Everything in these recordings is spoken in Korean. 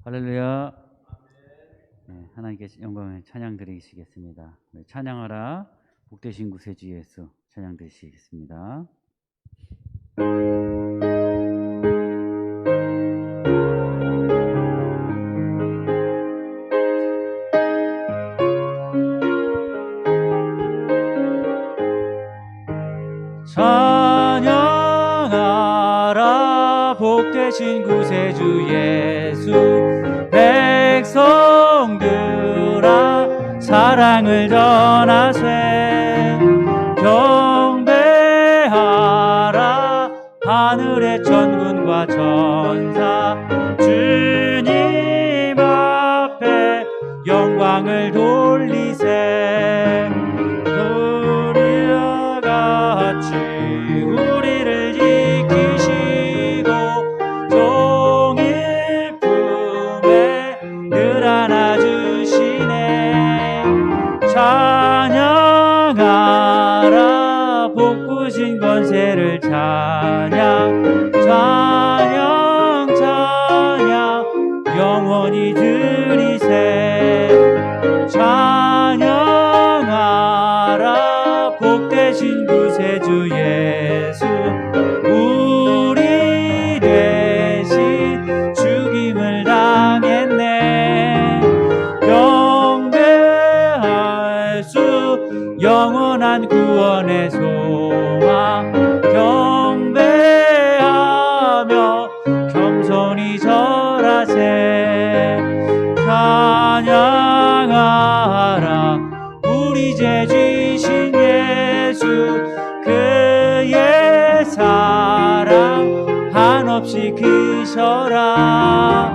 할렐루야. 네, 하나님께 영광을 찬양 드리시겠습니다. 네, 찬양하라 복되신 구세주 예수 찬양 드리시겠습니다. 찬양하라 복되신 구세주 예수 백성들아 사랑을 전하세 경배하라 하늘의 천군과 천사 주님 앞에 영광을 돌리세 우리와 같이 우리를 지키시고 종일 품에 늘 안아주시네 찬양하라 복부신 권세를 찬양 찬양 찬양 영원히 드리세 찬양하라 복되신 구세주 예수 우리 대신 죽임을 당했네 경배할 수 영원한 구원의 소망 경배하며 겸손히 절하세 찬양하라 우리 죄 지신 예수 그의 사랑 한없이 크셔라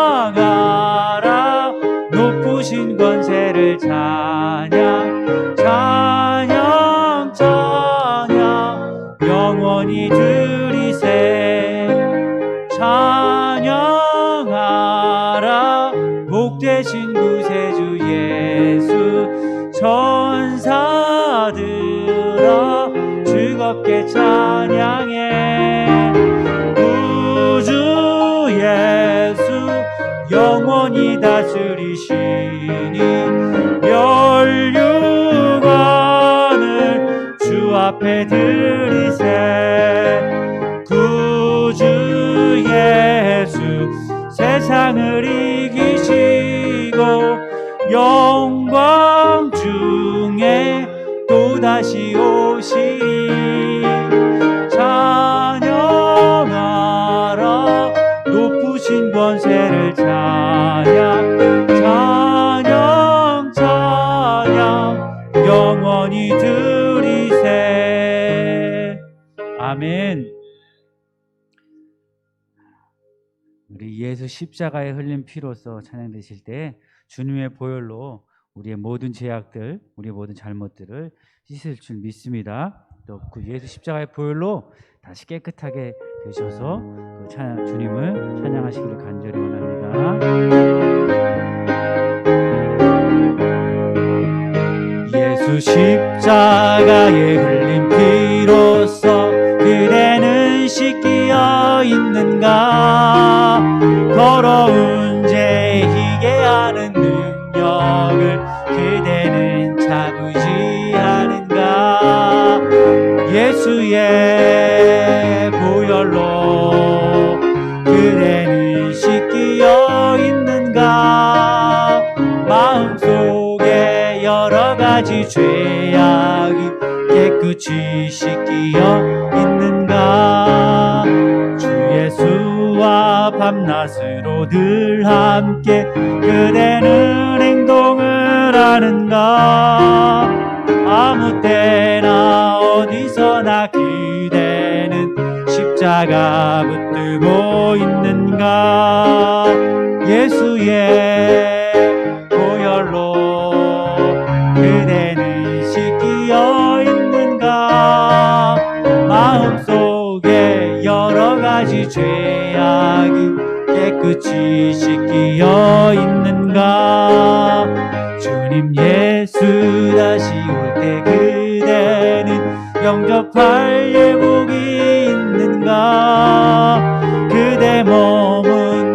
찬양하라 높으신 권세를 찬양 찬양 찬양 영원히 드리세 찬양하라 복되신 구세주 예수 천사들아 즐겁게 찬양해 구주 예수 영원히 다스리시니 멸류관을 주 앞에 드리세 구주 예수 세상을 이기시고 영광 중에 또다시 오시리 찬양하라 높으신 권세를 찬양 찬양 찬양 영원히 드리세 아멘. 우리 예수 십자가에 흘린 피로써 찬양되실 때 주님의 보혈로 우리의 모든 죄악들, 우리의 모든 잘못들을 씻을 줄 믿습니다. 또 그 예수 십자가의 보혈로 다시 깨끗하게 되셔서 그 주님을 찬양하시기를 간절히 원합니다. 예수 십자가에 흘린 피로써 그대는 씻기어 있는가 더러운 죄 희게 하는 능력을 그대는 참으지 않은가 예수의 보혈로 그대는 씻기어 있는가 마음속에 여러가지 죄악이 깨끗이 씻기어 있는가 주 예수와 밤낮으로 늘 함께 그대는 행동을 하는가 아무 때나 어디서나 그대는 십자가 붙들고 있는가 예수의 보혈로 그대는 씻기어 있는가 마음속에 여러가지 죄악이 깨끗이 씻기어 있는가 주님 예수 다시 올 때 그대는 영접할 예복이 있는가 그대 몸은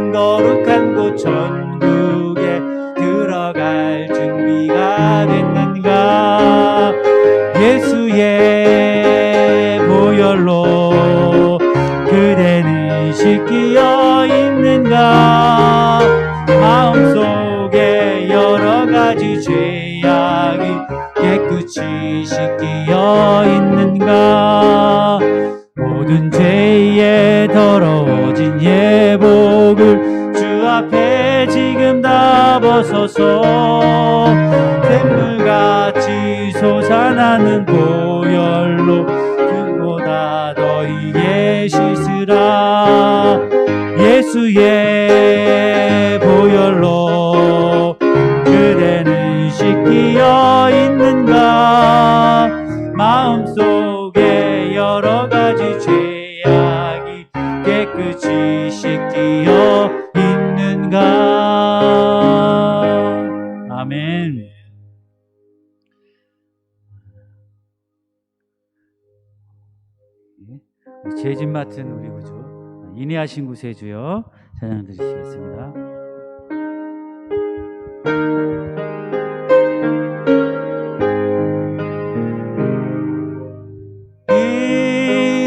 내 더러워진 예복을 주 앞에 지금 다 벗어서 샘물같이 솟아나는 보혈로 그보다 너희의 씻으라. 예수의 보혈로 그대는 씻기어 있는가? 마음속에 여러 가지 죄악이 깨끗이 씻기어 있는가? 아멘. 죄짐 맡은 우리 구주 인내하신 구세주여 찬양 드리시겠습니다.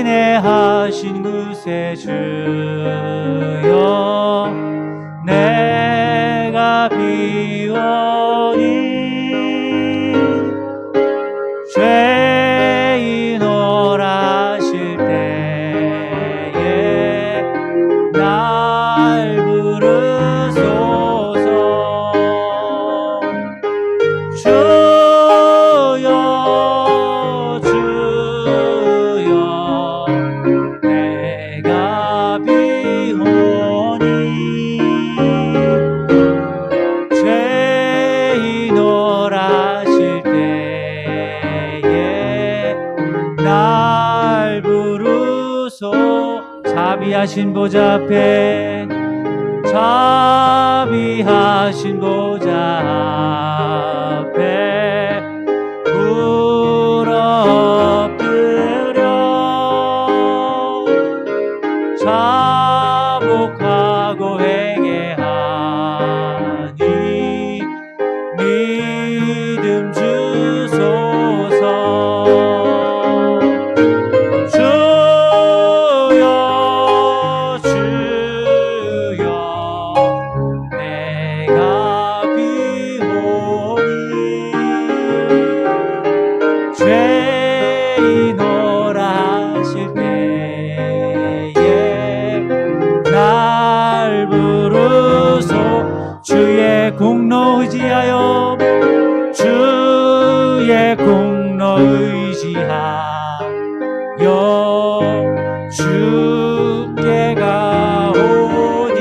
인내하신 구세주여 내가 비오니 죄인오라 하실 때에 날 부르소서. 주여 주여 내가 비오니 죄인오라 하실 때에 날 부르소. 자비하신 보좌 앞에 자비하신 보좌 앞에 엎드려 자복하고 회개하니 믿음 주소서. 주여 주여 내가 비오니 죄인오라 하실 때에 날 부르소. 주의 공로 의지하여 주의 공로 의지하여 주께 가오니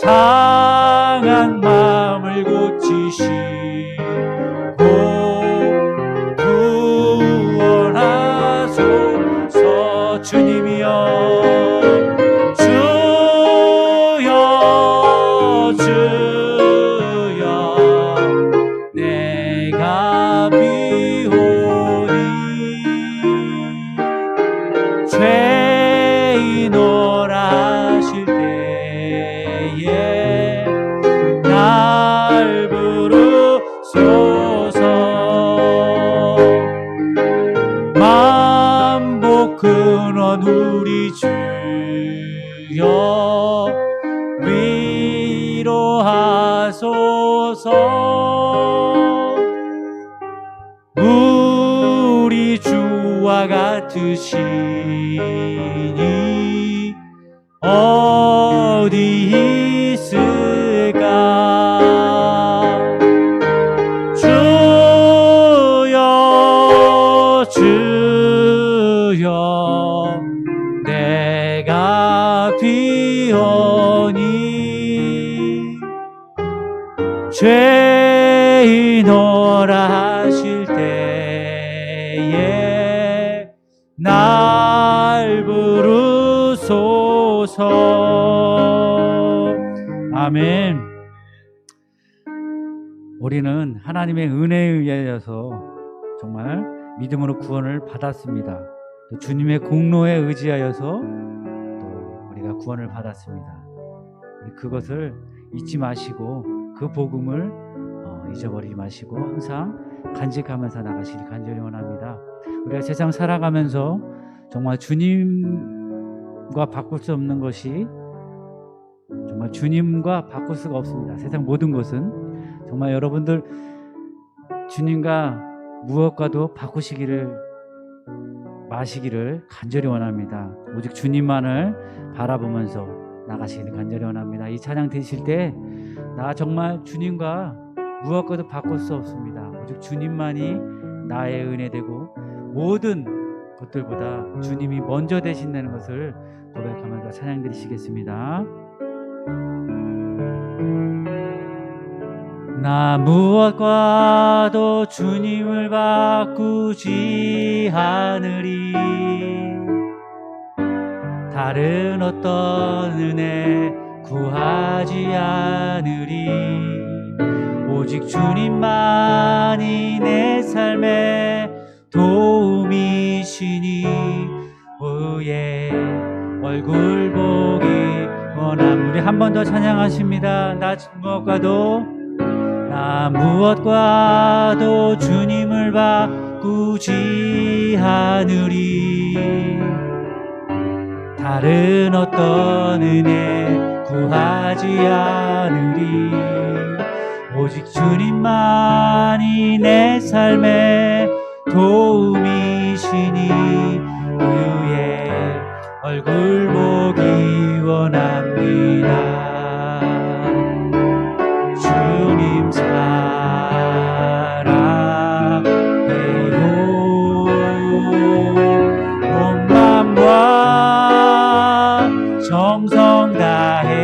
상한 마음을 고치시고 구원하소서. 주님이여 주여 주여 내가 비오니 죄인오라 하실 때에 날 부르소서. 만복 근원 우리 주여 위로하소서. 우리 주와 같으시니 어디 있을까? 주여 주여 내가 비오니 죄인오라 하실 때에 날 부르소서. 아멘. 우리는 하나님의 은혜에 의하여서 정말 믿음으로 구원을 받았습니다. 또 주님의 공로에 의지하여서 또 우리가 구원을 받았습니다. 그것을 잊지 마시고 그 복음을 잊어버리지 마시고 항상 간직하면서 나가시길 간절히 원합니다. 우리가 세상 살아가면서 정말 주님과 바꿀 수 없는 것이 정말 주님과 바꿀 수가 없습니다. 세상 모든 것은 정말 여러분들 주님과 무엇과도 바꾸시기를 마시기를 간절히 원합니다. 오직 주님만을 바라보면서 나가시기를 간절히 원합니다. 이 찬양 드실 때 나 정말 주님과 무엇과도 바꿀 수 없습니다. 오직 주님만이 나의 은혜 되고 모든 것들보다 주님이 먼저 되신다는 것을 고백하면서 찬양 드리시겠습니다. 나 무엇과도 주님을 바꾸지 않으리. 다른 어떤 은혜 구하지 않으리. 오직 주님만이 내 삶의 도움이시니 그의 얼굴 보기 원함. 우리 한 번 더 찬양하십니다. 나 무엇과도 주님을 바꾸지 않으리. 다른 어떤 은혜 구하지 않으리. 오직 주님만이 내 삶의 도움이시니 그의 얼굴 보기 원합니다. 주님 사랑해요. 온 맘과 정성 다해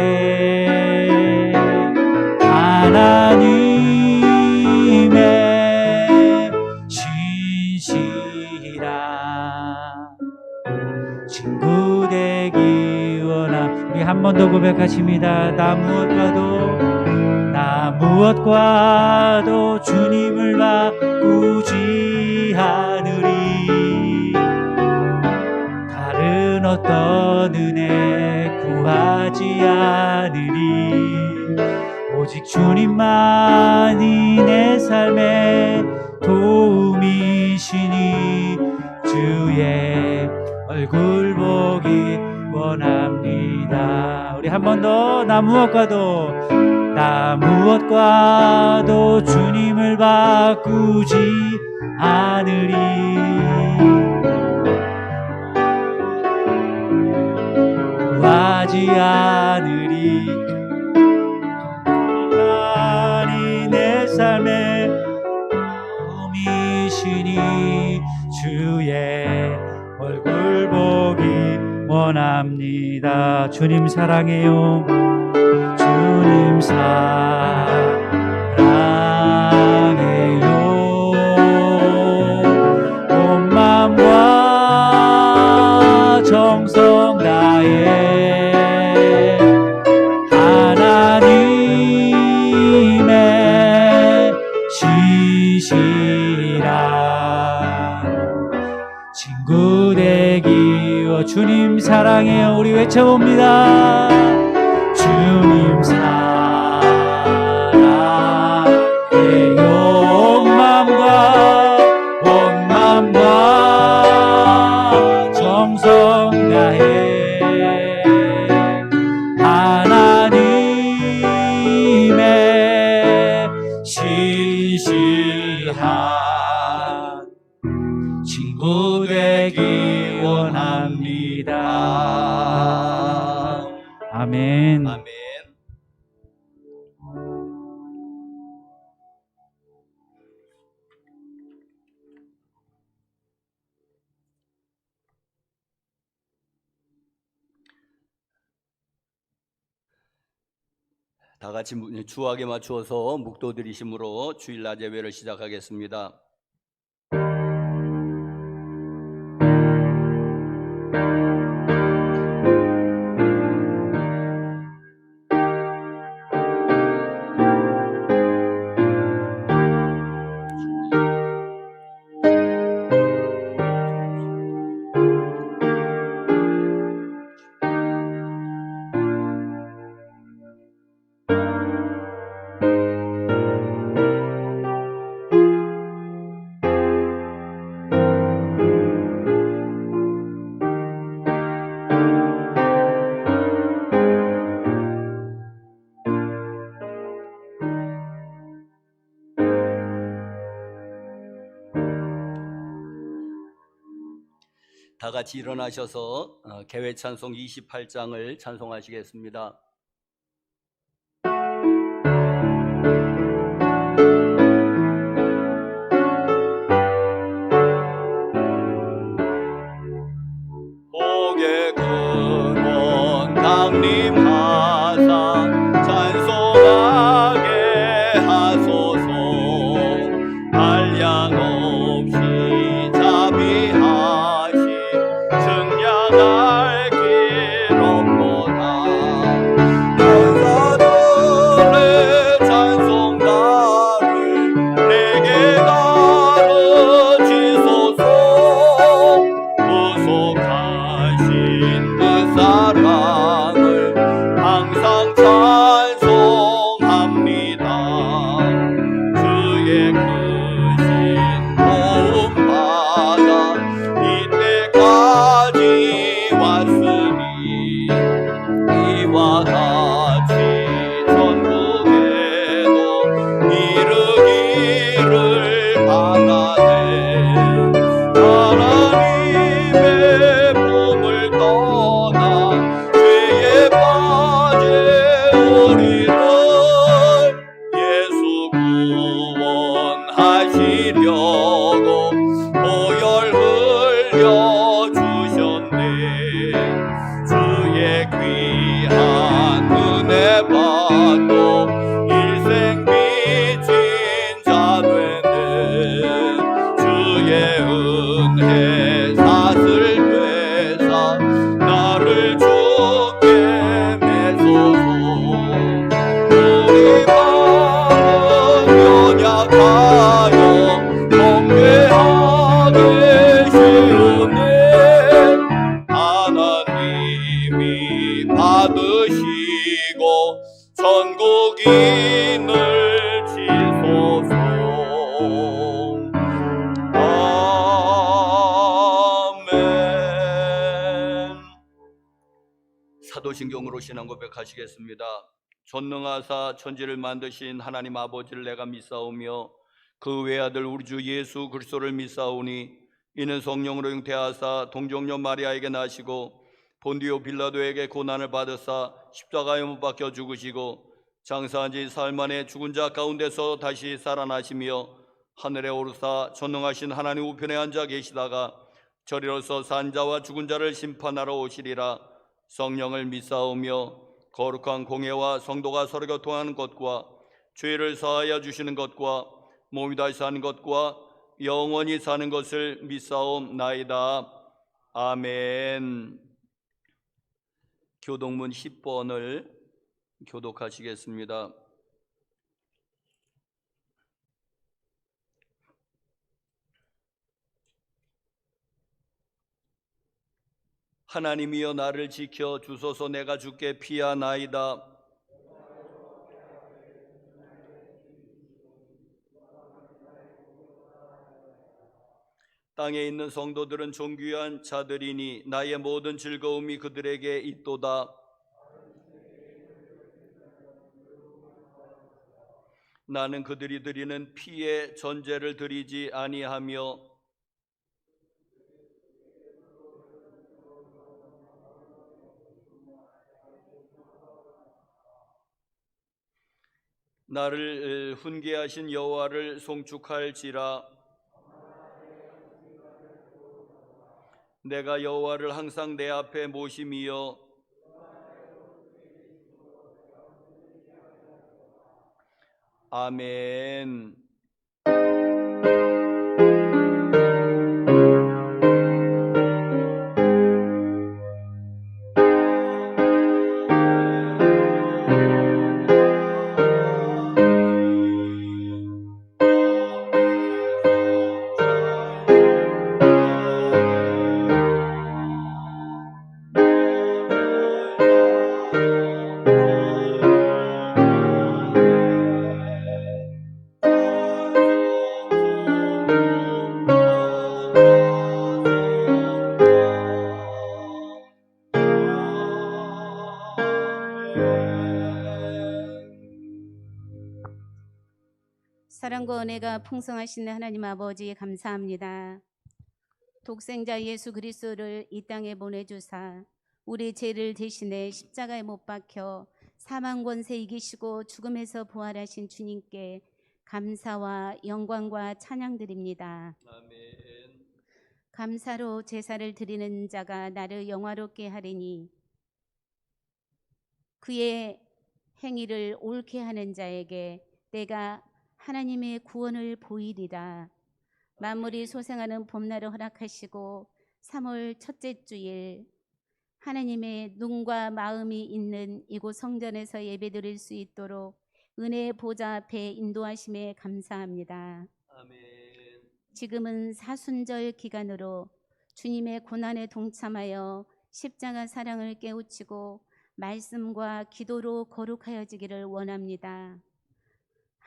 하나님의 신실한 친구 되기 원함. 우리 한 번 더 고백하십니다. 나 무엇과도 주님을 바꾸지 않으리. 다른 어떤 은혜 구하지 않으리. 오직 주님만이 내 삶의 도움이시니 주의 얼굴 보기 원합니다. 우리 한 번 더 나 무엇과도 주님을 바꾸지 않으리. 구하지 않으리. 주님만이 내 삶의 도움이시니 주의 얼굴 보기 원합니다. 주님 사랑해요. 주님 사랑해요. 온 마음과 정성 다해 하나님의 신실한 친구 되기 원. 주님 사랑해요. 우리 외쳐봅니다. 주님 사랑해요. 온 맘과 정성 다해 하나님의 신실한 친구 되기 원합니다. 아멘. 아멘. 다 같이 주악에 맞추어서 묵도드리심으로 주일낮 예배를 시작하겠습니다. 다 같이 일어나셔서 개회 찬송 28장을 찬송하시겠습니다. 복의 근원 강림하사 찬송하게 하소서. 한량 없이 자비하시 증량할 길 없도다. 천사들의 찬송가를 내게 가르치소서. 구속하신 그 사랑을 항상 찬송합니다. 주의 크신 도움받아 이때까지 왔으니 이와 같이 전국에도 이르기를 바라네. 하나님의 품을 떠나 죄에 빠진 우리를 예수 구원하시려고 보혈 흘려주셨네. 주의 귀한 은혜 받고 일생 미친 자 되네. 주의 은혜 사슬 되사 나를 주께 매소서. 우리 마음 연약하여 경배하기 쉬우네. 하나님이 받으시고 천국인을 지소서. 아멘. 사도신경으로 신앙 고백하시겠습니다. 전능하사 천지를 만드신 하나님 아버지를 내가 믿사오며 그 외아들 우리 주 예수 그리스도를 믿사오니 이는 성령으로 잉태하사 동정녀 마리아에게 나시고 본디오 빌라도에게 고난을 받으사 십자가에 못 박혀 죽으시고 장사한 지 사흘 만에 죽은 자 가운데서 다시 살아나시며 하늘에 오르사 전능하신 하나님 우편에 앉아 계시다가 저리로서 산 자와 죽은 자를 심판하러 오시리라. 성령을 믿사오며 거룩한 공예와 성도가 서로 교통하는 것과 죄를 사하여 주시는 것과 몸이 다시 사는 것과 영원히 사는 것을 믿사옵나이다. 아멘. 교동문 10번을 교독하시겠습니다. 하나님이여 나를 지켜 주소서. 내가 주께 피하나이다. 땅에 있는 성도들은 존귀한 자들이니 나의 모든 즐거움이 그들에게 있도다. 나는 그들이 드리는 피의 전제를 드리지 아니하며 나를 훈계하신 여호와를 송축할지라. 내가 여호와를 항상 내 앞에 모심이여 아멘. 사랑과 은혜가 풍성하신 하나님 아버지 감사합니다. 독생자 예수 그리스도를 이 땅에 보내주사 우리 죄를 대신해 십자가에 못 박혀 사망 권세 이기시고 죽음에서 부활하신 주님께 감사와 영광과 찬양드립니다. 아멘. 감사로 제사를 드리는 자가 나를 영화롭게 하리니 그의 행위를 옳게 하는 자에게 내가 하나님의 구원을 보이리라. 만물이 소생하는 봄날을 허락하시고 3월 첫째 주일 하나님의 눈과 마음이 있는 이곳 성전에서 예배드릴 수 있도록 은혜의 보좌 앞에 인도하심에 감사합니다. 아멘. 지금은 사순절 기간으로 주님의 고난에 동참하여 십자가 사랑을 깨우치고 말씀과 기도로 거룩하여지기를 원합니다.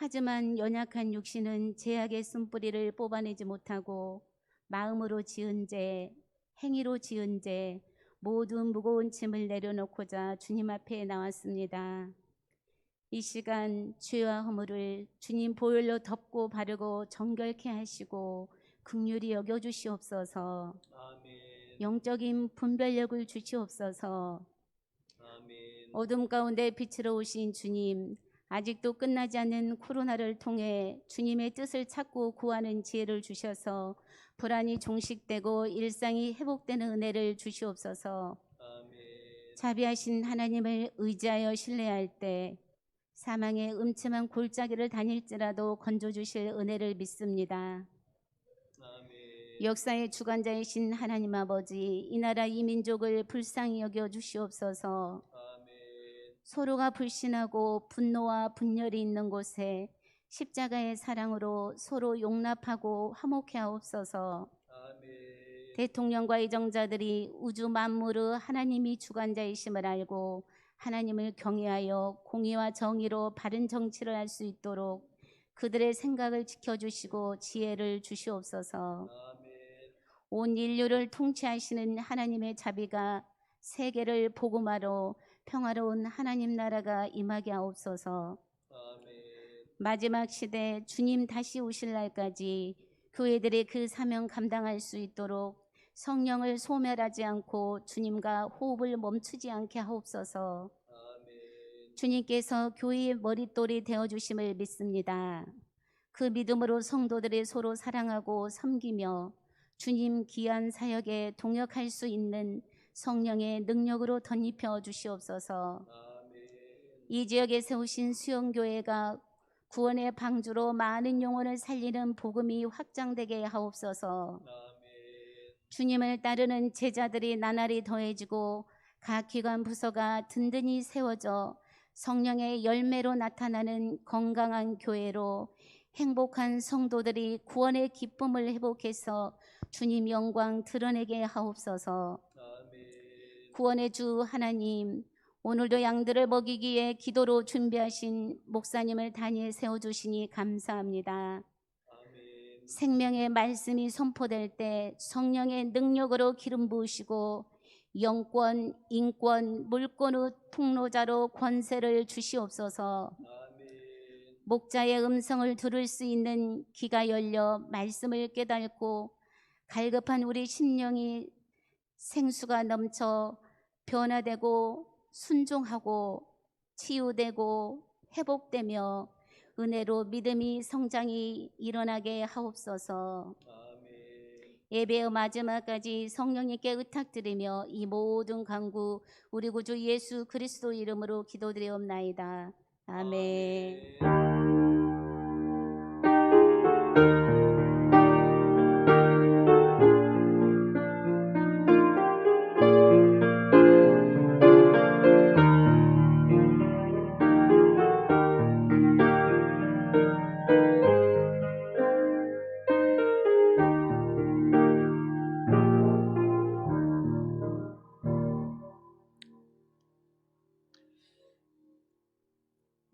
하지만 연약한 육신은 죄악의 쓴뿌리를 뽑아내지 못하고 마음으로 지은 죄, 행위로 지은 죄, 모든 무거운 짐을 내려놓고자 주님 앞에 나왔습니다. 이 시간 죄와 허물을 주님 보혈로 덮고 바르고 정결케 하시고 긍휼히 여겨주시옵소서. 아멘. 영적인 분별력을 주시옵소서. 아멘. 어둠 가운데 빛으로 오신 주님, 아직도 끝나지 않는 코로나를 통해 주님의 뜻을 찾고 구하는 지혜를 주셔서 불안이 종식되고 일상이 회복되는 은혜를 주시옵소서. 아멘. 자비하신 하나님을 의지하여 신뢰할 때 사망의 음침한 골짜기를 다닐지라도 건져주실 은혜를 믿습니다. 아멘. 역사의 주관자이신 하나님 아버지, 이 나라 이 민족을 불쌍히 여겨 주시옵소서. 서로가 불신하고 분노와 분열이 있는 곳에 십자가의 사랑으로 서로 용납하고 화목해 하옵소서. 아멘. 대통령과 이정자들이 우주 만물의 하나님이 주관자이심을 알고 하나님을 경외하여 공의와 정의로 바른 정치를 할 수 있도록 그들의 생각을 지켜주시고 지혜를 주시옵소서. 아멘. 온 인류를 통치하시는 하나님의 자비가 세계를 복음화로 평화로운 하나님 나라가 임하게 하옵소서. 아멘. 마지막 시대 주님 다시 오실 날까지 교회들이 그 사명 감당할 수 있도록 성령을 소멸하지 않고 주님과 호흡을 멈추지 않게 하옵소서. 아멘. 주님께서 교회의 머릿돌이 되어주심을 믿습니다. 그 믿음으로 성도들이 서로 사랑하고 섬기며 주님 귀한 사역에 동역할 수 있는 성령의 능력으로 덧입혀 주시옵소서. 아멘. 이 지역에 세우신 수영교회가 구원의 방주로 많은 영혼을 살리는 복음이 확장되게 하옵소서. 아멘. 주님을 따르는 제자들이 나날이 더해지고 각 기관 부서가 든든히 세워져 성령의 열매로 나타나는 건강한 교회로 행복한 성도들이 구원의 기쁨을 회복해서 주님 영광 드러내게 하옵소서. 아멘. 구원의 주 하나님, 오늘도 양들을 먹이기에 기도로 준비하신 목사님을 단위에 세워주시니 감사합니다. 아멘. 생명의 말씀이 선포될 때 성령의 능력으로 기름 부으시고 영권, 인권, 물권의 통로자로 권세를 주시옵소서. 아멘. 목자의 음성을 들을 수 있는 귀가 열려 말씀을 깨닫고 갈급한 우리 심령이 생수가 넘쳐 변화되고 순종하고 치유되고 회복되며 은혜로 믿음이 성장이 일어나게 하옵소서. 아멘. 예배의 마지막까지 성령님께 의탁드리며 이 모든 간구 우리 구주 예수 그리스도 이름으로 기도드리옵나이다. 아멘.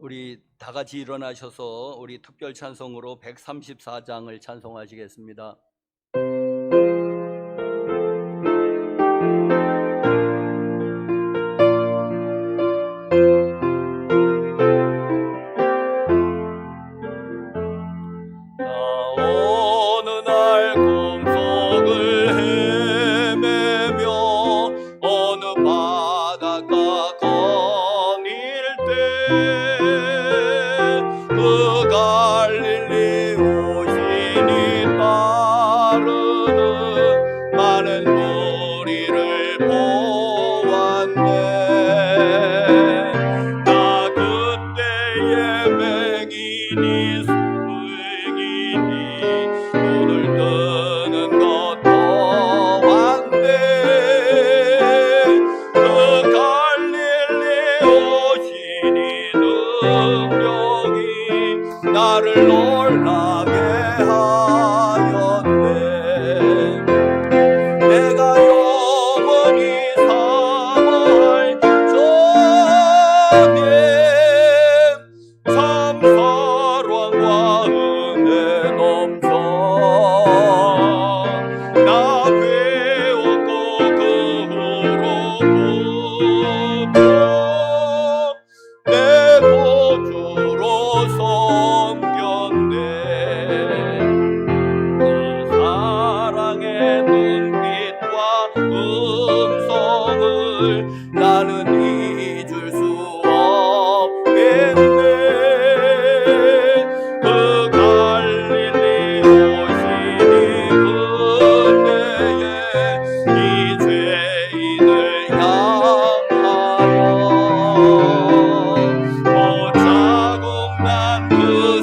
우리 다 같이 일어나셔서 우리 특별 찬송으로 134장을 찬송하시겠습니다. 어느 날 꿈속을 놀라게 하였네. 내가 영원히 사모할 전에 참 사랑과 은혜 넘쳐 나 배웠고 그 후로부터 내 보주로 섬겼네. 그 사랑의 눈빛과 음성을 나는 잊을 수 없겠네. 그 갈릴리 오시니 그때에 이 죄인을 향하여 자국 난 그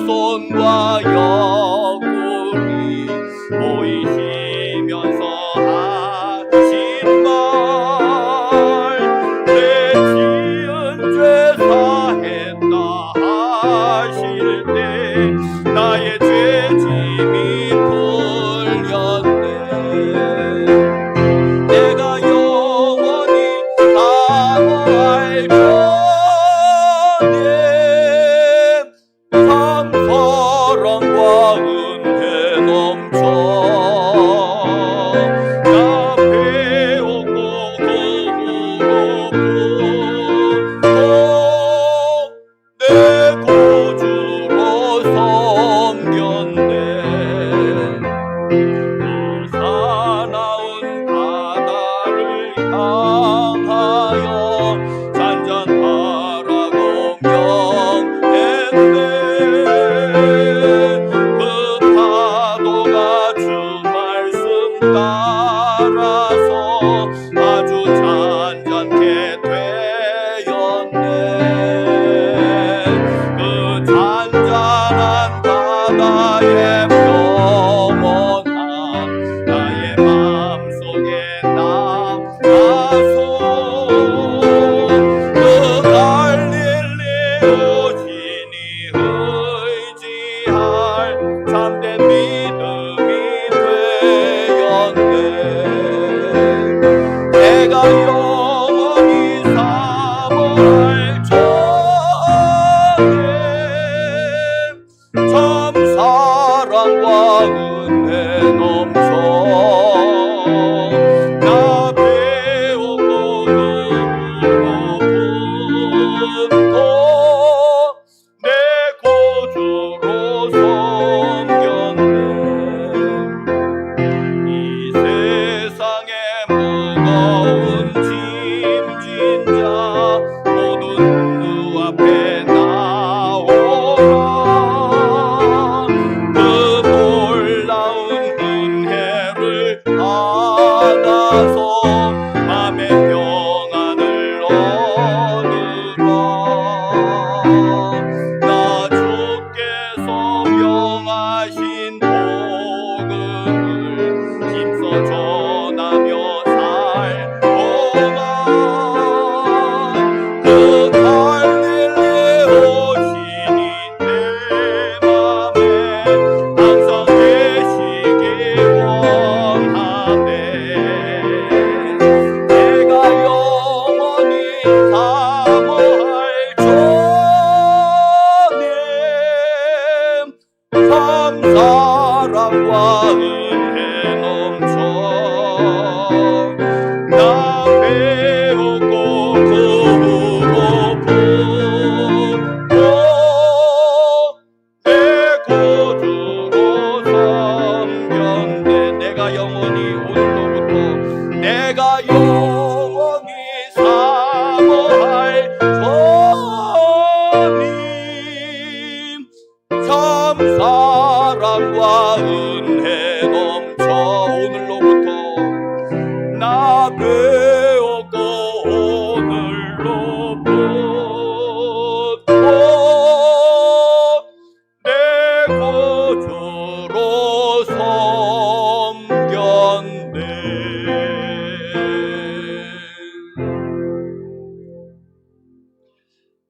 손과 옆구리 보이시면서 하신 말 내 지은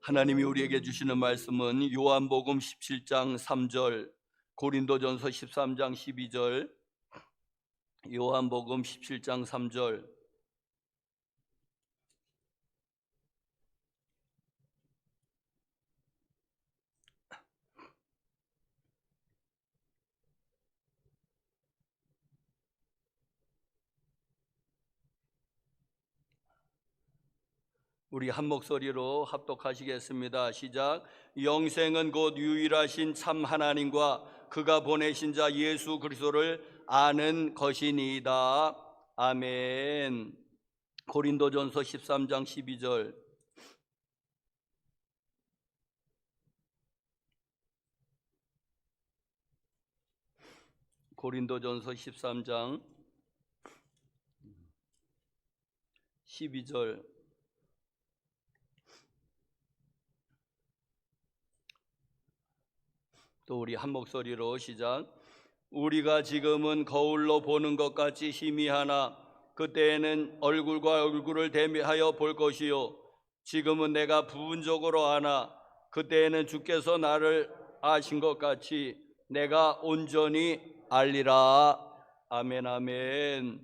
하나님이 우리에게 주시는 말씀은 요한복음 17장 3절, 고린도전서 13장 12절, 요한복음 17장 3절, 우리 한 목소리로 합독하시겠습니다. 시작. 영생은 곧 유일하신 참 하나님과 그가 보내신 자 예수 그리스도를 아는 것이니이다. 아멘. 고린도전서 13장 12절. 고린도전서 13장 12절. 또 우리 한 목소리로 시작. 우리가 지금은 거울로 보는 것 같이 희미하나 그때에는 얼굴과 얼굴을 대면하여 볼 것이요 지금은 내가 부분적으로 아나 그때에는 주께서 나를 아신 것 같이 내가 온전히 알리라. 아멘. 아멘.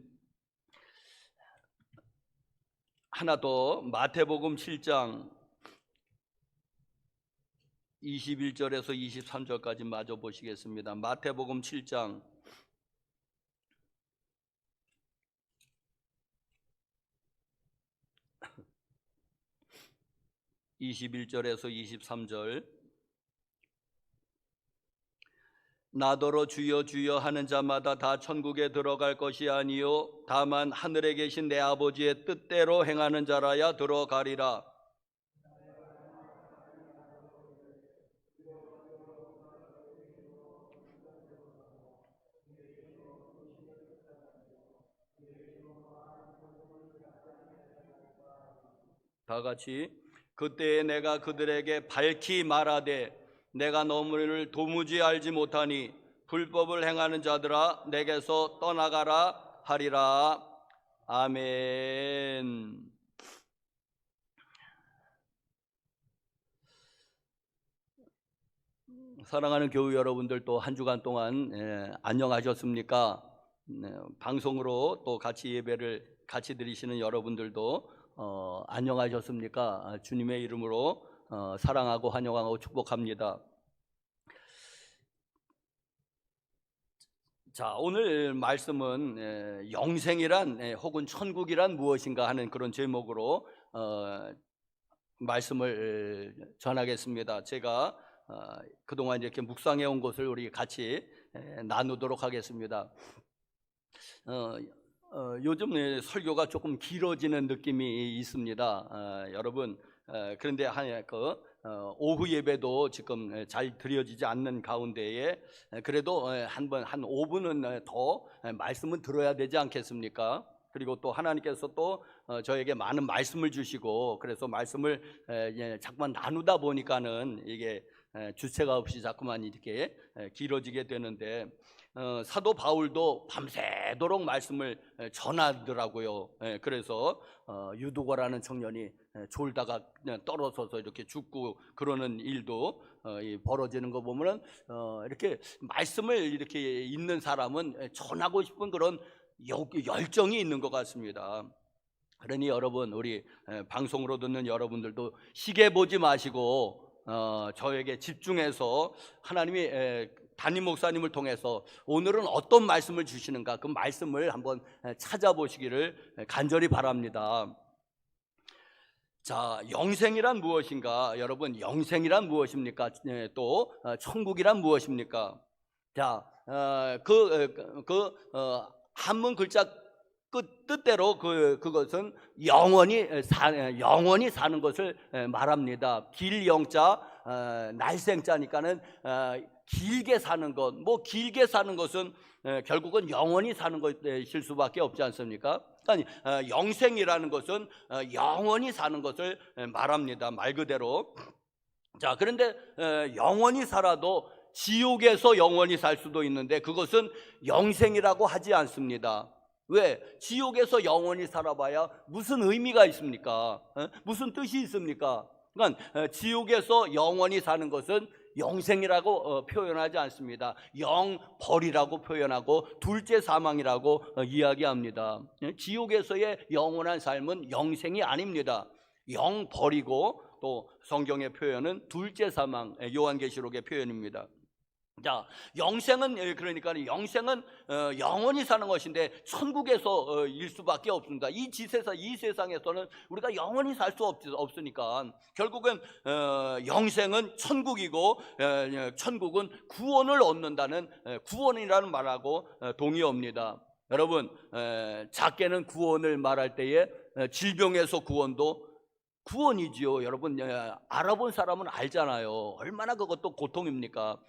하나 더, 마태복음 7장 21절에서 23절까지 마저 보시겠습니다. 마태복음 7장 21절에서 23절. 나더러 주여 주여 하는 자마다 다 천국에 들어갈 것이 아니요 다만 하늘에 계신 내 아버지의 뜻대로 행하는 자라야 들어가리라. 다 같이. 그때에 내가 그들에게 밝히 말하되 내가 너무를 도무지 알지 못하니 불법을 행하는 자들아 내게서 떠나가라 하리라. 아멘. 사랑하는 교우 여러분들, 또 한 주간 동안 안녕하셨습니까? 방송으로 또 같이 예배를 같이 드리시는 여러분들도 안녕하셨습니까? 주님의 이름으로 사랑하고 환영하고 축복합니다. 자, 오늘 말씀은 영생이란 혹은 천국이란 무엇인가 하는 그런 제목으로 말씀을 전하겠습니다. 제가 그동안 이렇게 묵상해 온 것을 우리 같이 나누도록 하겠습니다. 요즘 설교가 조금 길어지는 느낌이 있습니다. 여러분, 그런데 오후 예배도 지금 잘 드려지지 않는 가운데에 그래도 한 5분은 더 말씀은 들어야 되지 않겠습니까? 그리고 또 하나님께서 또 저에게 많은 말씀을 주시고 그래서 말씀을 자꾸만 나누다 보니까는 이게 주체가 없이 자꾸만 이렇게 길어지게 되는데 사도 바울도 밤새도록 말씀을 전하더라고요. 그래서 유두거라는 청년이 졸다가 떨어져서 이렇게 죽고 그러는 일도 벌어지는 거 보면은 이렇게 말씀을 이렇게 읽는 사람은 전하고 싶은 그런 열정이 있는 것 같습니다. 그러니 여러분, 우리 방송으로 듣는 여러분들도 시계 보지 마시고 저에게 집중해서 하나님이 담임 목사님을 통해서 오늘은 어떤 말씀을 주시는가 그 말씀을 한번 찾아보시기를 간절히 바랍니다. 자, 영생이란 무엇인가? 여러분, 영생이란 무엇입니까? 또 천국이란 무엇입니까? 자, 한문 글자 끝 뜻대로 그것은 영원히 사는 것을 말합니다. 길 영자 날생자니까는 길게 사는 것, 뭐 길게 사는 것은 결국은 영원히 사는 것일 수밖에 없지 않습니까? 아니, 영생이라는 것은 영원히 사는 것을 말합니다. 말 그대로. 자, 그런데 영원히 살아도 지옥에서 영원히 살 수도 있는데 그것은 영생이라고 하지 않습니다. 왜? 지옥에서 영원히 살아봐야 무슨 의미가 있습니까? 무슨 뜻이 있습니까? 그러니까 지옥에서 영원히 사는 것은 영생이라고 표현하지 않습니다. 영벌이라고 표현하고 둘째 사망이라고 이야기합니다. 지옥에서의 영원한 삶은 영생이 아닙니다. 영벌이고 또 성경의 표현은 둘째 사망, 요한계시록의 표현입니다. 자, 영생은 그러니까 영생은 영원히 사는 것인데 천국에서일 수밖에 없습니다. 이 세상에서는 우리가 영원히 살 수 없으니까 결국은 영생은 천국이고 천국은 구원을 얻는다는 구원이라는 말하고 동의합니다. 여러분, 작게는 구원을 말할 때에 질병에서 구원도 구원이지요. 여러분, 알아본 사람은 알잖아요. 얼마나 그것도 고통입니까?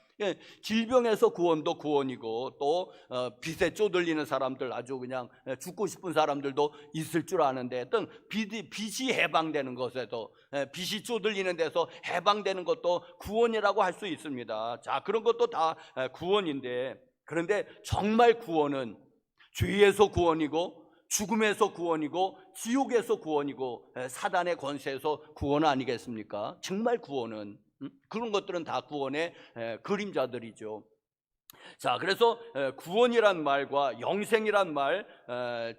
질병에서 구원도 구원이고 또 빚에 쪼들리는 사람들, 아주 그냥 죽고 싶은 사람들도 있을 줄 아는데 어떤 빚이 해방되는 것에도, 빚이 쪼들리는 데서 해방되는 것도 구원이라고 할 수 있습니다. 자, 그런 것도 다 구원인데, 그런데 정말 구원은 죄에서 구원이고 죽음에서 구원이고 지옥에서 구원이고 사단의 권세에서 구원 아니겠습니까? 정말 구원은 그런 것들은 다 구원의 그림자들이죠. 자, 그래서 구원이란 말과 영생이란 말,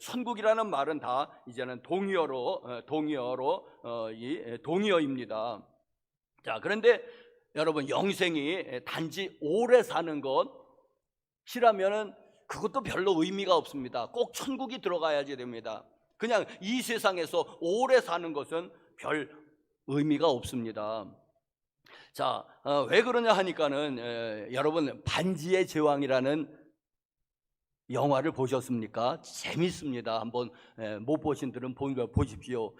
천국이라는 말은 다 이제는 동의어입니다. 자, 그런데 여러분, 영생이 단지 오래 사는 것이라면은 그것도 별로 의미가 없습니다. 꼭 천국이 들어가야지 됩니다. 그냥 이 세상에서 오래 사는 것은 별 의미가 없습니다. 자, 왜 그러냐 하니까는 여러분, 반지의 제왕이라는 영화를 보셨습니까? 재밌습니다. 한번 못 보신 분들은 보십시오.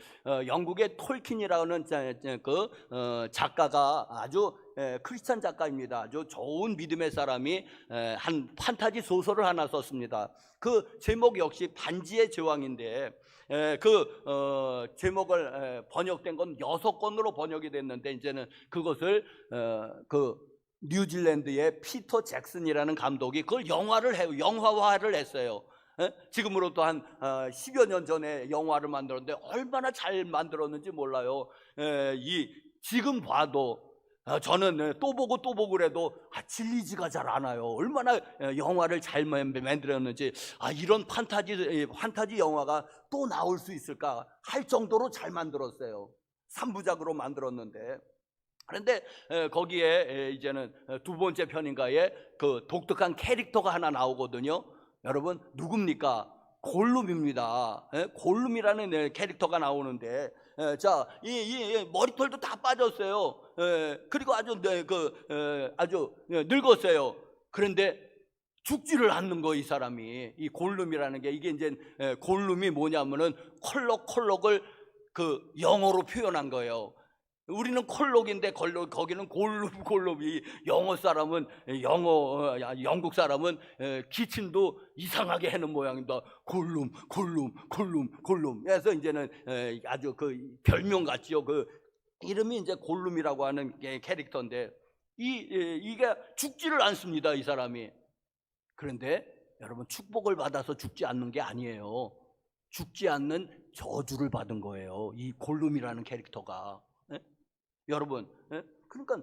영국의 톨킨이라는 작가가 아주 크리스찬 작가입니다. 아주 좋은 믿음의 사람이 한 판타지 소설을 하나 썼습니다. 그 제목 역시 반지의 제왕인데 제목을 번역된 건 6권으로 번역이 됐는데 이제는 그것을 뉴질랜드의 피터 잭슨이라는 감독이 그걸 영화화를 했어요. 지금으로부터 한 10여 년 전에 영화를 만들었는데 얼마나 잘 만들었는지 몰라요. 지금 봐도 저는 또 보고 또 보고 그래도 질리지가 잘 않아요. 얼마나 영화를 잘 만들었는지, 이런 판타지 영화가 또 나올 수 있을까 할 정도로 잘 만들었어요. 3부작으로 만들었는데, 그런데 거기에 이제는 두 번째 편인가에 그 독특한 캐릭터가 하나 나오거든요. 여러분, 누굽니까? 골룸입니다. 골룸이라는 캐릭터가 나오는데, 자, 이 머리털도 다 빠졌어요. 그리고 아주 늙었어요. 그런데 죽지를 않는 거, 이 사람이. 이 골룸이라는 게, 이게 이제 골룸이 뭐냐면은 콜록을 그 영어로 표현한 거예요. 우리는 콜록인데 거기는 골룸이, 영국 사람은 기침도 이상하게 하는 모양입니다. 골룸. 그래서 이제는 아주 그 별명 같지요. 그 이름이 이제 골룸이라고 하는 캐릭터인데, 이게 죽지를 않습니다, 이 사람이. 그런데 여러분, 축복을 받아서 죽지 않는 게 아니에요. 죽지 않는 저주를 받은 거예요, 이 골룸이라는 캐릭터가. 여러분, 그러니까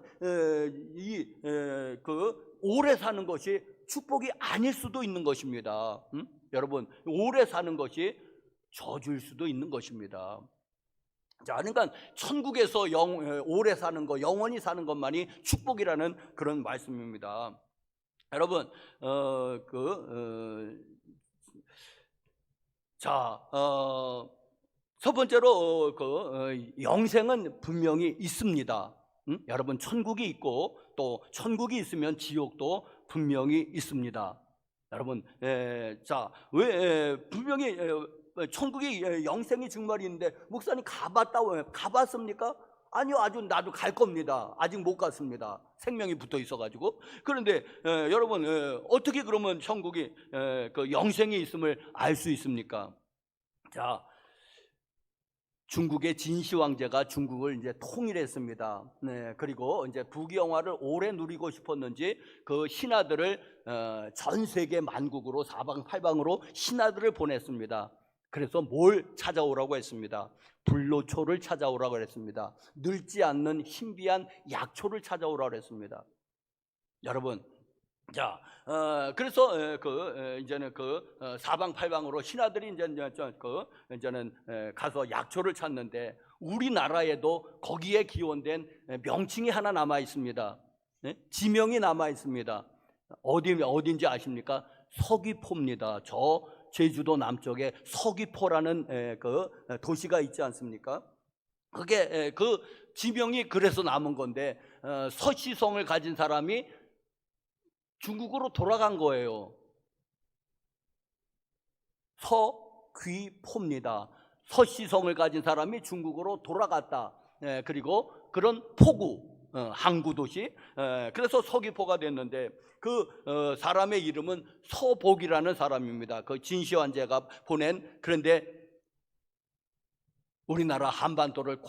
오래 사는 것이 축복이 아닐 수도 있는 것입니다. 여러분, 오래 사는 것이 저주일 수도 있는 것입니다. 자, 그러니까 천국에서 오래 사는 것, 영원히 사는 것만이 축복이라는 그런 말씀입니다. 여러분, 첫 번째로 영생은 분명히 있습니다. 여러분, 천국이 있고 또 천국이 있으면 지옥도 분명히 있습니다. 여러분, 왜 분명히 천국이 영생이 정말 있는데, 목사님 가봤습니까? 아니요, 나도 갈 겁니다. 아직 못 갔습니다. 생명이 붙어 있어가지고. 그런데 여러분, 어떻게 그러면 천국이 그 영생이 있음을 알 수 있습니까? 자, 중국의 진시 왕제가 중국을 이제 통일했습니다. 그리고 이제 부귀영화를 오래 누리고 싶었는지 그 신하들을 전 세계 만국으로 사방팔방으로 신하들을 보냈습니다. 그래서 뭘 찾아오라고 했습니다. 불로초를 찾아오라고 했습니다. 늙지 않는 신비한 약초를 찾아오라고 했습니다. 여러분, 자, 그래서 이제는 사방팔방으로 신하들이 이제는 가서 약초를 찾는데, 우리나라에도 거기에 기원된 명칭이 하나 남아 있습니다. 지명이 남아 있습니다. 어딘지 아십니까? 서귀포입니다. 저 제주도 남쪽에 서귀포라는 도시가 있지 않습니까? 그게 그 지명이 그래서 남은 건데, 서시성을 가진 사람이 중국으로 돌아간 거예요. 서귀포입니다. 서시성을 가진 사람이 중국으로 돌아갔다. 그리고 그런 포구, 항구 도시, 그래서 서귀포가 됐는데, 그 사람의 이름은 서복이라는 사람입니다. 그 진시황제가 보낸. 그런데 우리나라 한반도를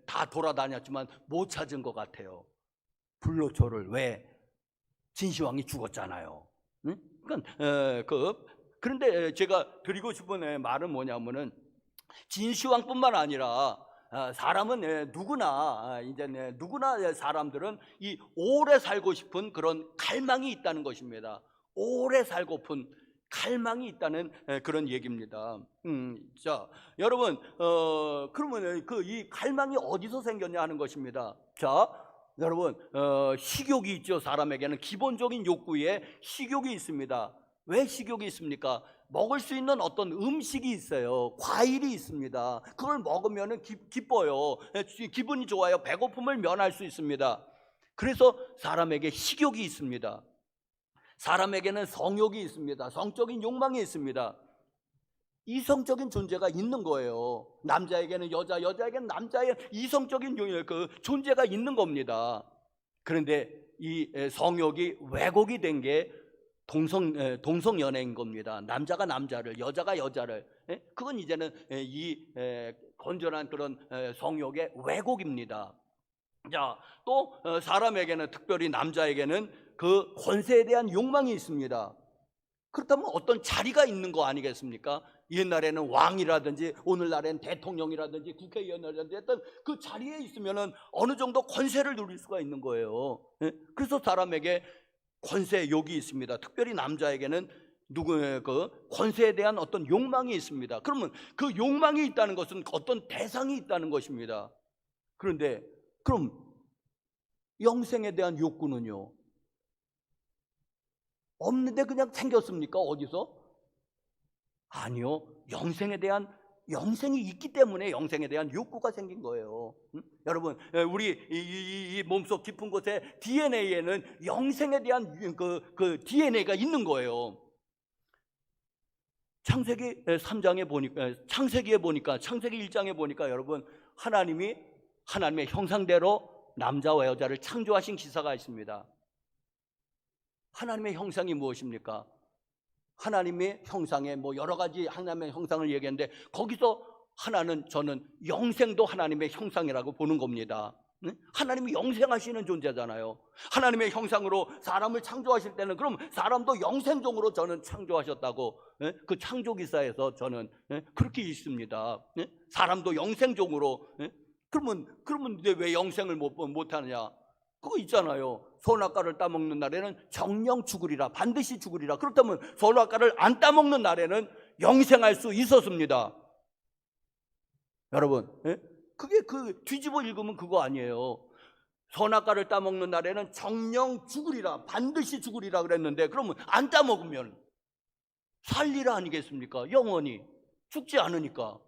다 돌아다녔지만 못 찾은 것 같아요. 불로초를. 왜? 진시황이 죽었잖아요. 응? 그런데 제가 드리고 싶은 말은 뭐냐면은, 진시황뿐만 아니라 사람은 누구나 사람들은 이 오래 살고 싶은 그런 갈망이 있다는 것입니다. 오래 살고픈 갈망이 있다는 그런 얘기입니다. 자, 여러분, 그러면 이 갈망이 어디서 생겼냐 하는 것입니다. 자, 여러분, 식욕이 있죠. 사람에게는 기본적인 욕구에 식욕이 있습니다. 왜 식욕이 있습니까? 먹을 수 있는 어떤 음식이 있어요. 과일이 있습니다. 그걸 먹으면 기뻐요. 기분이 좋아요. 배고픔을 면할 수 있습니다. 그래서 사람에게 식욕이 있습니다. 사람에게는 성욕이 있습니다. 성적인 욕망이 있습니다. 이성적인 존재가 있는 거예요. 남자에게는 여자, 여자에게는 남자의 이성적인 존재가 있는 겁니다. 그런데 이 성욕이 왜곡이 된 게 동성연애인 겁니다. 남자가 남자를, 여자가 여자를. 그건 이제는 이 건전한 그런 성욕의 왜곡입니다. 자, 또 사람에게는, 특별히 남자에게는 그 권세에 대한 욕망이 있습니다. 그렇다면 어떤 자리가 있는 거 아니겠습니까? 옛날에는 왕이라든지 오늘날에는 대통령이라든지 국회의원이라든지 했던 그 자리에 있으면 어느 정도 권세를 누릴 수가 있는 거예요. 그래서 사람에게 권세욕이 있습니다. 특별히 남자에게는 그 권세에 대한 어떤 욕망이 있습니다. 그러면 그 욕망이 있다는 것은 어떤 대상이 있다는 것입니다. 그런데 그럼 영생에 대한 욕구는요? 없는데 그냥 생겼습니까? 어디서? 아니요. 영생이 있기 때문에 영생에 대한 욕구가 생긴 거예요. 여러분, 우리 이 몸속 깊은 곳에 DNA에는 영생에 대한 그 DNA가 있는 거예요. 창세기 3장에 보니까, 창세기에 보니까, 창세기 1장에 보니까 여러분, 하나님이 하나님의 형상대로 남자와 여자를 창조하신 기사가 있습니다. 하나님의 형상이 무엇입니까? 하나님의 형상에 여러 가지 하나님의 형상을 얘기했는데, 거기서 저는 영생도 하나님의 형상이라고 보는 겁니다. 하나님이 영생하시는 존재잖아요. 하나님의 형상으로 사람을 창조하실 때는 그럼 사람도 영생종으로 저는 창조하셨다고 그 창조기사에서 저는 그렇게 읽습니다. 사람도 영생종으로. 그러면 왜 영생을 못하느냐? 그거 있잖아요. 선악과를 따먹는 날에는 정령 죽으리라, 반드시 죽으리라. 그렇다면 선악과를 안 따먹는 날에는 영생할 수 있었습니다. 여러분, 그게 뒤집어 읽으면 그거 아니에요. 선악과를 따먹는 날에는 정령 죽으리라, 반드시 죽으리라 그랬는데, 그러면 안 따먹으면 살리라 아니겠습니까? 영원히 죽지 않으니까.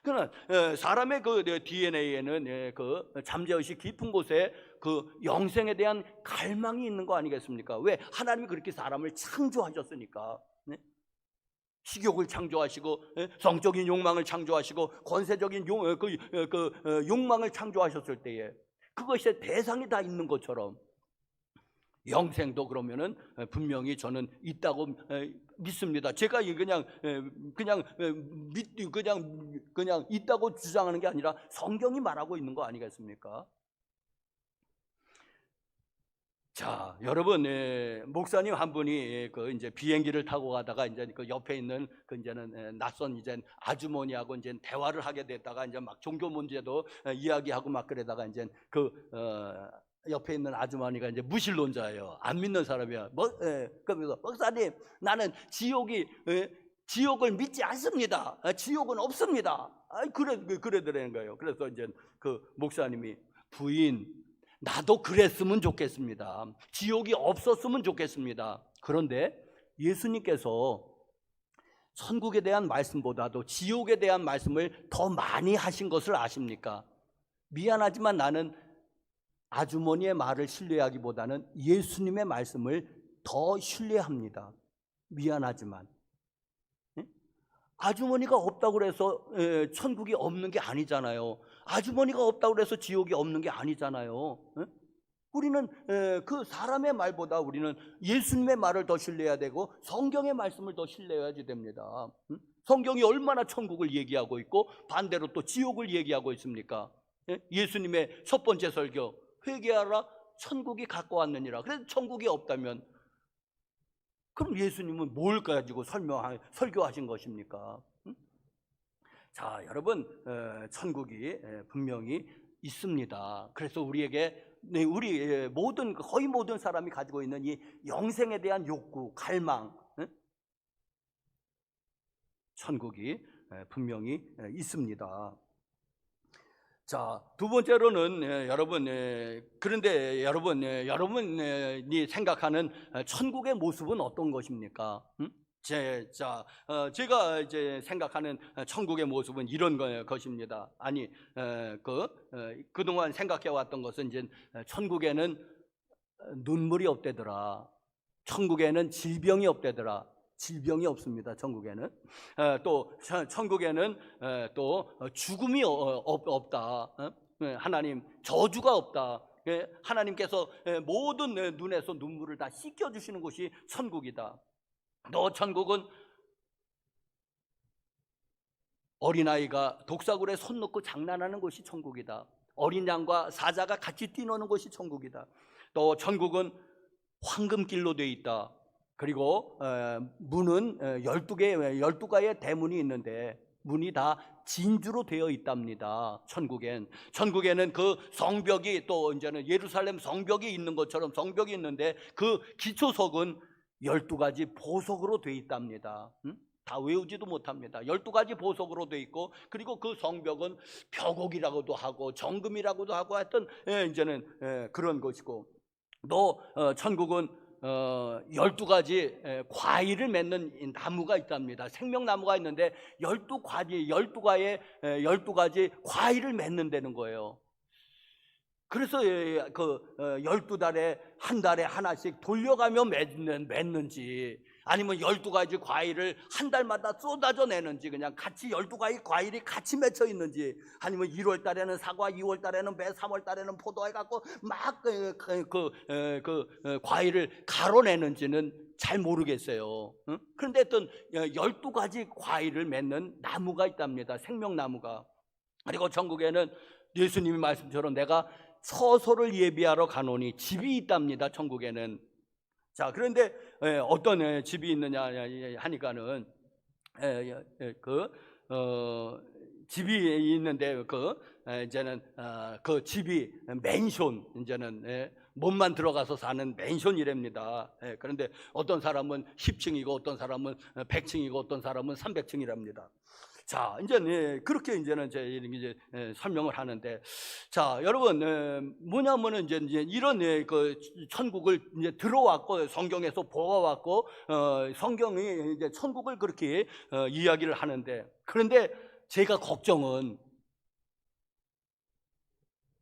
그러나 사람의 그 DNA에는 그 잠재의식 깊은 곳에 그 영생에 대한 갈망이 있는 거 아니겠습니까? 왜? 하나님이 그렇게 사람을 창조하셨으니까. 식욕을 창조하시고 성적인 욕망을 창조하시고 권세적인 욕망을 창조하셨을 때에 그것의 대상이 다 있는 것처럼 영생도 그러면은 분명히 저는 있다고 믿습니다. 제가 그냥 있다고 주장하는 게 아니라 성경이 말하고 있는 거 아니겠습니까? 자, 여러분, 목사님 한 분이 그 이제 비행기를 타고 가다가 이제 그 옆에 있는 그 이제는 낯선 이제 아주머니하고 이제 대화를 하게 됐다가 이제 막 종교 문제도 이야기하고 막 그러다가 이제 옆에 있는 아주머니가 이제 무신론자예요. 안 믿는 사람이야. 그러면서 목사님, 나는 지옥을 믿지 않습니다. 지옥은 없습니다. 그러더라는 거예요. 그래서 이제 그 목사님이 부인, 나도 그랬으면 좋겠습니다. 지옥이 없었으면 좋겠습니다. 그런데 예수님께서 천국에 대한 말씀보다도 지옥에 대한 말씀을 더 많이 하신 것을 아십니까? 미안하지만 나는 아주머니의 말을 신뢰하기보다는 예수님의 말씀을 더 신뢰합니다. 미안하지만 아주머니가 없다고 해서 천국이 없는 게 아니잖아요. 아주머니가 없다고 해서 지옥이 없는 게 아니잖아요. 우리는 그 사람의 말보다 우리는 예수님의 말을 더 신뢰해야 되고 성경의 말씀을 더 신뢰해야 됩니다. 성경이 얼마나 천국을 얘기하고 있고 반대로 또 지옥을 얘기하고 있습니까? 예수님의 첫 번째 설교, 회개하라 천국이 가까웠느니라. 그래서 천국이 없다면 그럼 예수님은 뭘 가지고 설교하신 것입니까? 자, 여러분, 천국이 분명히 있습니다. 그래서 우리에게 거의 모든 사람이 가지고 있는 이 영생에 대한 욕구, 갈망, 천국이 분명히 있습니다. 자, 두 번째로는 여러분, 그런데 여러분이 생각하는 천국의 모습은 어떤 것입니까? 제가 이제 생각하는 천국의 모습은 이런 것입니다. 아니, 그동안 생각해 왔던 것은 이제 천국에는 눈물이 없대더라. 천국에는 질병이 없대더라. 질병이 없습니다. 천국에는. 또 천국에는 또 죽음이 없다. 하나님 저주가 없다. 하나님께서 모든 눈에서 눈물을 다 씻겨주시는 곳이 천국이다. 또 천국은 어린아이가 독사굴에 손 놓고 장난하는 곳이 천국이다. 어린 양과 사자가 같이 뛰노는 곳이 천국이다. 또 천국은 황금길로 되어 있다. 그리고 문은 12가의 대문이 있는데 문이 다 진주로 되어 있답니다. 천국에는 그 성벽이 또 이제는 예루살렘 성벽이 있는 것처럼 성벽이 있는데 그 기초석은 12가지 보석으로 되어 있답니다. 다 외우지도 못합니다. 12가지 보석으로 되어 있고 그리고 그 성벽은 벼곡이라고도 하고 정금이라고도 하고 하여튼 이제는 그런 것이고 또 천국은 12가지 과일을 맺는 나무가 있답니다. 생명나무가 있는데 12가지 과일을 맺는다는 거예요. 그래서 그 12달에 한 달에 하나씩 돌려가며 맺는지 아니면 12가지 과일을 한 달마다 쏟아져 내는지 그냥 같이 12가지 과일이 같이 맺혀 있는지 아니면 1월 달에는 사과, 2월 달에는 배, 3월 달에는 포도 해갖고 막 과일을 가로내는지는 잘 모르겠어요. 그런데 어떤 12가지 과일을 맺는 나무가 있답니다. 생명나무가. 그리고 천국에는 예수님이 말씀처럼 내가 처소를 예비하러 가노니 집이 있답니다. 천국에는. 자, 그런데 어떤 집이 있느냐 하니까는 집이 있는데 이제는 그 집이 맨션, 이제는 몸만 들어가서 사는 맨션이랍니다. 그런데 어떤 사람은 10층이고 어떤 사람은 100층이고 어떤 사람은 300층이랍니다. 자, 이제 그렇게 이제는 이제 설명을 하는데, 자, 여러분 뭐냐면은 이제 이런 그 천국을 이제 들어왔고 성경에서 보아왔고 성경이 이제 천국을 그렇게 이야기를 하는데, 그런데 제가 걱정은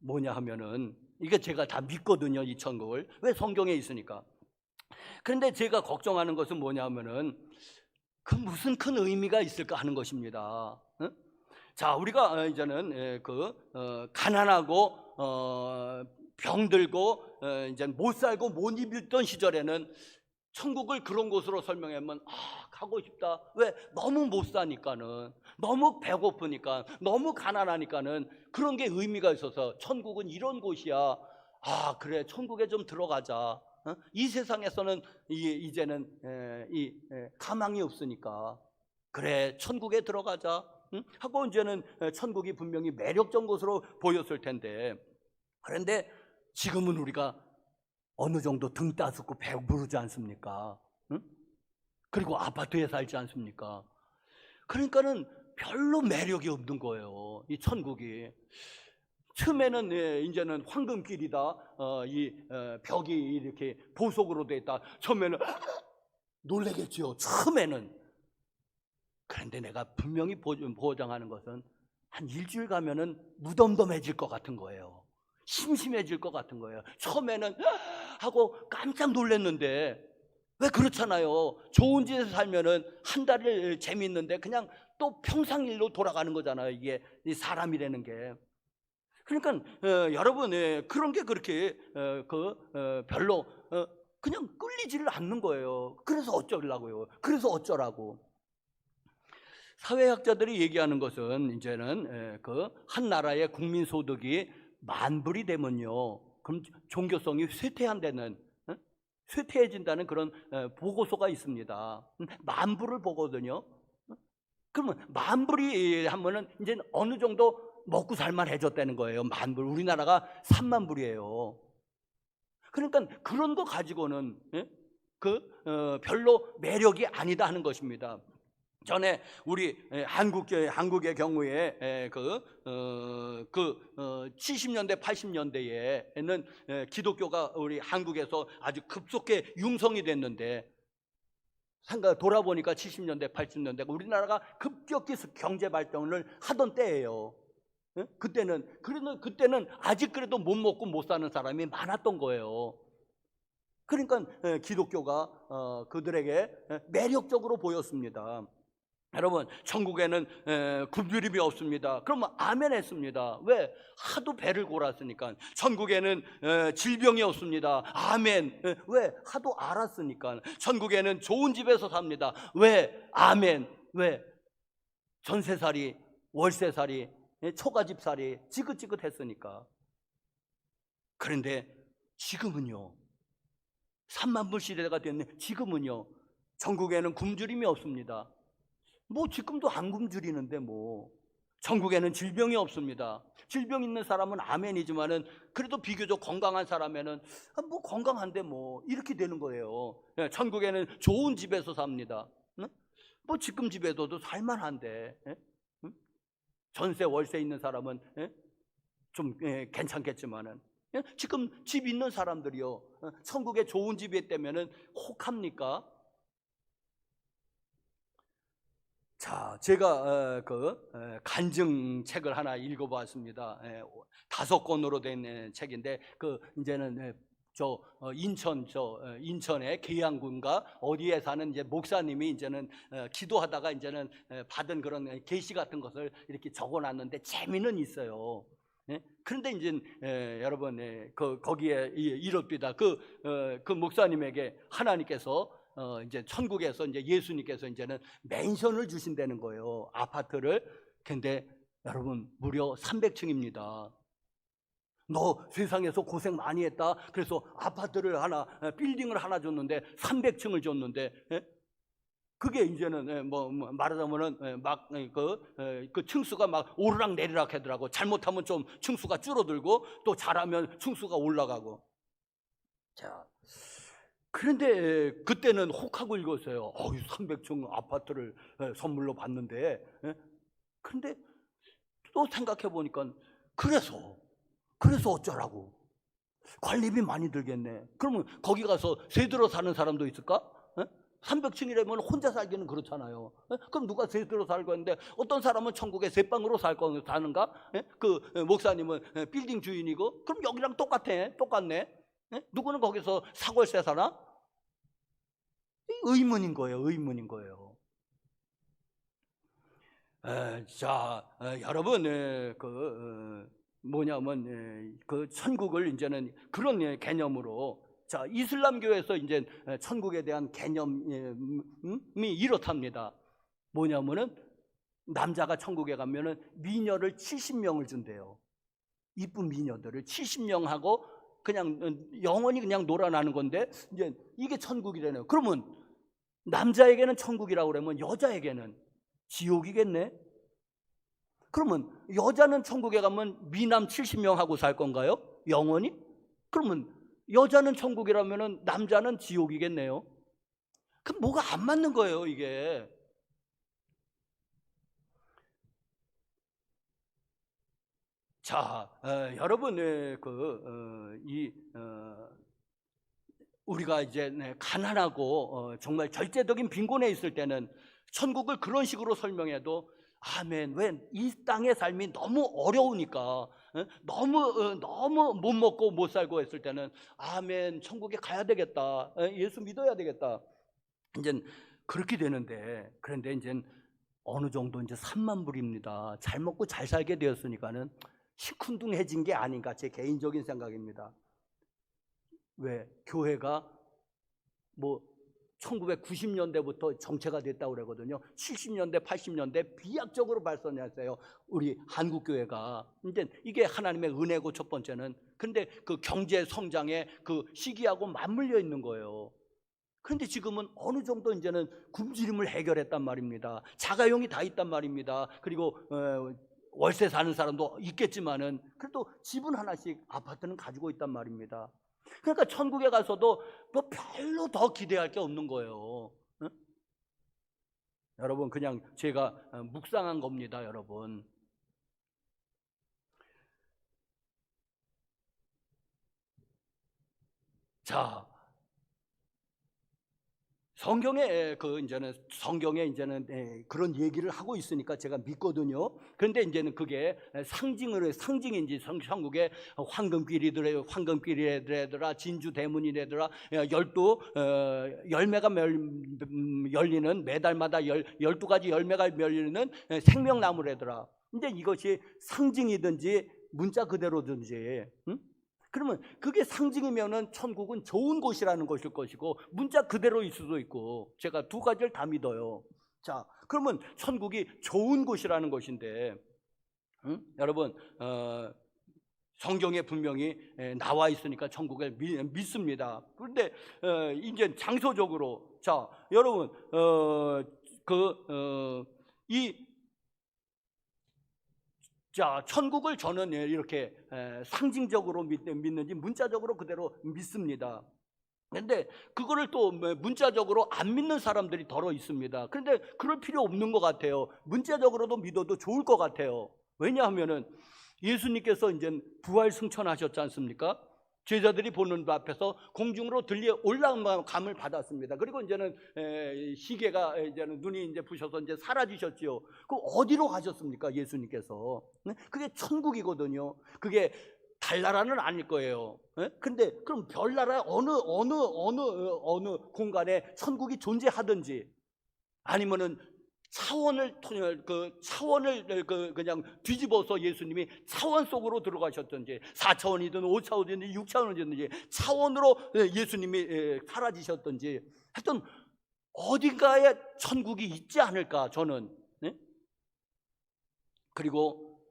뭐냐 하면은 이게 제가 다 믿거든요, 이 천국을. 왜? 성경에 있으니까. 그런데 제가 걱정하는 것은 뭐냐 하면은 그 무슨 큰 의미가 있을까 하는 것입니다. 자, 우리가 이제는 가난하고 병들고 이제 못 살고 못 입던 시절에는 천국을 그런 곳으로 설명하면 가고 싶다. 왜? 너무 못 사니까는, 너무 배고프니까, 너무 가난하니까는 그런 게 의미가 있어서 천국은 이런 곳이야. 아 그래 천국에 좀 들어가자. 이 세상에서는 이제는 가망이 없으니까 그래 천국에 들어가자. 하고 이제는 천국이 분명히 매력적인 곳으로 보였을 텐데, 그런데 지금은 우리가 어느 정도 등 따숩고 배부르지 않습니까? 응? 그리고 아파트에 살지 않습니까? 그러니까는 별로 매력이 없는 거예요, 이 천국이. 처음에는 이제는 황금길이다, 벽이 이렇게 보석으로 돼 있다. 처음에는 놀라겠죠, 처음에는. 그런데 내가 분명히 보장하는 것은 한 일주일 가면은 무덤덤해질 것 같은 거예요. 심심해질 것 같은 거예요. 처음에는 하고 깜짝 놀랐는데, 왜 그렇잖아요. 좋은 집에서 살면은 한 달을 재미있는데 그냥 또 평상일로 돌아가는 거잖아요. 이게 사람이라는 게. 그러니까 여러분 그런 게 그렇게 별로 그냥 끌리지를 않는 거예요. 그래서 어쩌려고요. 그래서 어쩌라고. 사회학자들이 얘기하는 것은 이제는 한 나라의 국민 소득이 10,000불이 되면요, 그럼 종교성이 쇠퇴해진다는 그런 보고서가 있습니다. 10,000불을 보거든요. 그러면 10,000불이 하면은 이제 어느 정도 먹고 살만해졌다는 거예요. 10,000불. 우리나라가 30,000불이에요. 그러니까 그런 거 가지고는 별로 매력이 아니다 하는 것입니다. 전에 우리 한국의 경우에 70년대 80년대에는 기독교가 우리 한국에서 아주 급속히 융성이 됐는데, 돌아보니까 70년대 80년대 우리나라가 급격히 경제 발전을 하던 때예요. 그때는 아직 그래도 못 먹고 못 사는 사람이 많았던 거예요. 그러니까 기독교가 그들에게 매력적으로 보였습니다. 여러분, 천국에는 굶주림이 없습니다. 그러면 아멘 했습니다. 왜? 하도 배를 골았으니까. 천국에는 질병이 없습니다. 아멘. 왜? 하도 알았으니까. 천국에는 좋은 집에서 삽니다. 왜? 아멘. 왜? 전세살이, 월세살이, 초가집살이 지긋지긋했으니까. 그런데 지금은요, 30,000불 시대가 됐네. 지금은요, 천국에는 굶주림이 없습니다. 뭐 지금도 안 굶주리는데 뭐. 천국에는 질병이 없습니다. 질병 있는 사람은 아멘이지만은 그래도 비교적 건강한 사람에는 뭐 건강한데 뭐 이렇게 되는 거예요. 천국에는 좋은 집에서 삽니다. 뭐 지금 집에서도 살만한데, 전세 월세 있는 사람은 좀 괜찮겠지만은, 지금 집 있는 사람들이요, 천국에 좋은 집이 있다면은 혹합니까? 자, 제가 간증책을 하나 읽어봤습니다. 5권으로 된 책인데, 이제는 인천의 계양군가 어디에 사는 이제 목사님이 이제는 기도하다가 이제는 받은 그런 계시 같은 것을 이렇게 적어놨는데 재미는 있어요. 그런데 이제 여러분 거기에 이렇습니다. 그 목사님에게 하나님께서 이제 천국에서 이제 예수님께서 이제는 맨션을 주신다는 거예요. 아파트를. 근데 여러분 무려 300층입니다. 너 세상에서 고생 많이 했다. 그래서 아파트를 하나, 빌딩을 하나 줬는데 300층을 줬는데, 그게 이제는 뭐 말하자면은 막 그 층수가 막 오르락 내리락 하더라고. 잘못하면 좀 층수가 줄어들고 또 잘하면 층수가 올라가고. 자, 그런데 그때는 혹하고 읽었어요. 300층 아파트를 선물로 받는데. 그런데 또 생각해 보니까 그래서 어쩌라고. 관리비 많이 들겠네. 그러면 거기 가서 세들어 사는 사람도 있을까? 300층이라면 혼자 살기는 그렇잖아요. 그럼 누가 세들어 살고 있는데, 어떤 사람은 천국에 새방으로 사는가? 그 목사님은 빌딩 주인이고, 그럼 여기랑 똑같네. 누구는 거기서 사골세 사나? 의문인 거예요. 자, 여러분 뭐냐면 그 천국을 이제는 그런 개념으로, 자, 이슬람교에서 이제 천국에 대한 개념이 이렇답니다. 뭐냐면은 남자가 천국에 가면은 미녀를 70명을 준대요. 이쁜 미녀들을 70명하고 그냥 영원히 그냥 놀아나는 건데 이제 이게 천국이라네요. 그러면 남자에게는 천국이라고 그러면 여자에게는 지옥이겠네. 그러면 여자는 천국에 가면 미남 70명 하고 살 건가요? 영원히? 그러면 여자는 천국이라면 남자는 지옥이겠네요. 그럼 뭐가 안 맞는 거예요, 이게. 자, 여러분, 우리가 이제 가난하고 정말 절대적인 빈곤에 있을 때는 천국을 그런 식으로 설명해도 아멘. 왜 이 땅의 삶이 너무 어려우니까 너무 못 먹고 못 살고 했을 때는 아멘. 천국에 가야 되겠다. 예수 믿어야 되겠다. 이제 그렇게 되는데 그런데 이제 어느 정도 이제 산만 불입니다. 잘 먹고 잘 살게 되었으니까는 시큰둥해진 게 아닌가 제 개인적인 생각입니다. 왜 교회가 뭐 1990년대부터 정체가 됐다고 그러거든요. 70년대, 80년대 비약적으로 발전했어요. 우리 한국교회가. 이제 이게 하나님의 은혜고 첫 번째는. 근데 그 경제 성장의 그 시기하고 맞물려 있는 거예요. 그런데 지금은 어느 정도 이제는 굶주림을 해결했단 말입니다. 자가용이 다 있단 말입니다. 그리고 월세 사는 사람도 있겠지만은 그래도 집은 하나씩 아파트는 가지고 있단 말입니다. 그러니까 천국에 가서도 뭐 별로 더 기대할 게 없는 거예요. 응? 여러분 그냥 제가 묵상한 겁니다, 여러분. 자, 성경에 이제는 그런 얘기를 하고 있으니까 제가 믿거든요. 그런데 이제는 그게 상징인지 천국에 황금귀리들아 진주 대문이래더라 12열매가 열리는 매달마다 12가지 열매가 열리는 생명나무래더라. 근데 이것이 상징이든지 문자 그대로든지 그러면 그게 상징이면은 천국은 좋은 곳이라는 것일 것이고 문자 그대로일 수도 있고 제가 두 가지를 다 믿어요. 자, 그러면 천국이 좋은 곳이라는 것인데 여러분 성경에 분명히 나와 있으니까 천국을 믿습니다. 그런데 이제 장소적으로 자 여러분 자, 천국을 저는 이렇게 상징적으로 믿는지 문자적으로 그대로 믿습니다. 그런데 그거를 또 문자적으로 안 믿는 사람들이 더러 있습니다. 그런데 그럴 필요 없는 것 같아요. 문자적으로도 믿어도 좋을 것 같아요. 왜냐하면은 예수님께서 이제 부활 승천하셨지 않습니까? 제자들이 보는 앞에서 공중으로 올라감을 받았습니다. 그리고 이제는 시계가 이제는 눈이 이제 부셔서 이제 사라지셨지요. 그 어디로 가셨습니까, 예수님께서? 그게 천국이거든요. 그게 달나라는 아닐 거예요. 근데 그럼 별나라 어느 공간에 천국이 존재하든지 아니면은 차원을 그냥 뒤집어서 예수님이 차원 속으로 들어가셨든지 4차원이든 5차원이든 6차원이든지 차원으로 예수님이 사라지셨든지 하여튼 어딘가에 천국이 있지 않을까 저는. 네? 그리고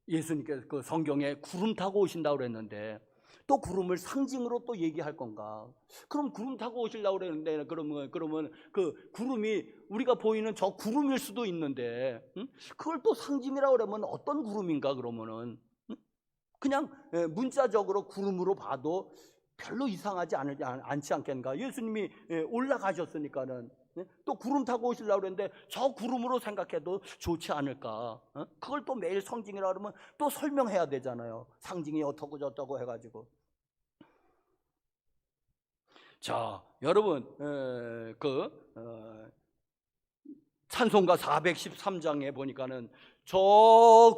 예수님께서 그 성경에 구름 타고 오신다고 그랬는데 또 구름을 상징으로 또 얘기할 건가? 그럼 구름 타고 오시려고 그랬는데 그러면 그 구름이 우리가 보이는 저 구름일 수도 있는데 그걸 또 상징이라고 그러면 어떤 구름인가 그러면은 그냥 문자적으로 구름으로 봐도 별로 이상하지 않지 않겠는가? 예수님이 올라가셨으니까는 또 구름 타고 오시려고 그랬는데 저 구름으로 생각해도 좋지 않을까? 그걸 또 매일 상징이라고 그러면 또 설명해야 되잖아요. 상징이 어떻고 저쩌고 해가지고. 자, 여러분 찬송가 413장에 보니까는 저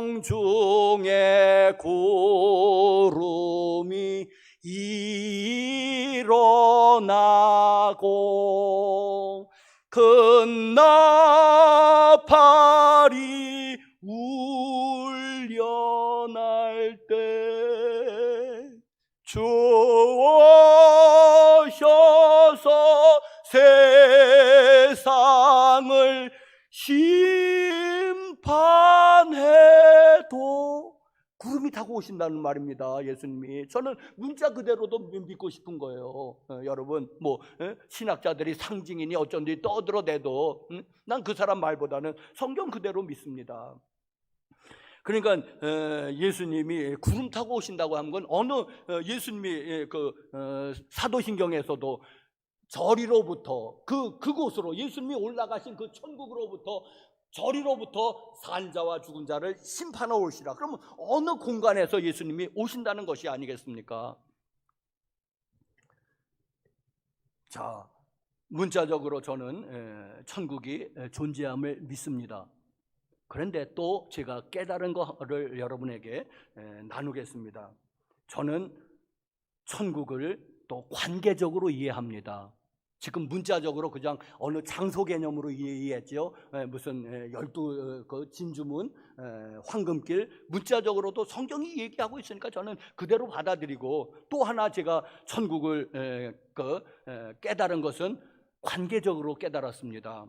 공중에 구름이 일어나고 큰 나팔이 울려날 때 주 오셔서 세상을 심판해도 구름이 타고 오신다는 말입니다. 예수님이. 저는 문자 그대로도 믿고 싶은 거예요. 여러분 뭐 신학자들이 상징이니 어쩐지 떠들어대도 난 그 사람 말보다는 성경 그대로 믿습니다. 그러니까 예수님이 구름 타고 오신다고 하는 건 어느 예수님이 사도신경에서도 저리로부터 그곳으로 예수님이 올라가신 그 천국으로부터 저리로부터 산자와 죽은 자를 심판하러 오시라. 그러면 어느 공간에서 예수님이 오신다는 것이 아니겠습니까? 자, 문자적으로 저는 천국이 존재함을 믿습니다. 그런데 또 제가 깨달은 것을 여러분에게 나누겠습니다. 저는 천국을 또 관계적으로 이해합니다. 지금 문자적으로 그냥 어느 장소 개념으로 이해했죠. 무슨 12 진주문, 황금길, 문자적으로도 성경이 얘기하고 있으니까 저는 그대로 받아들이고, 또 하나 제가 천국을 깨달은 것은 관계적으로 깨달았습니다.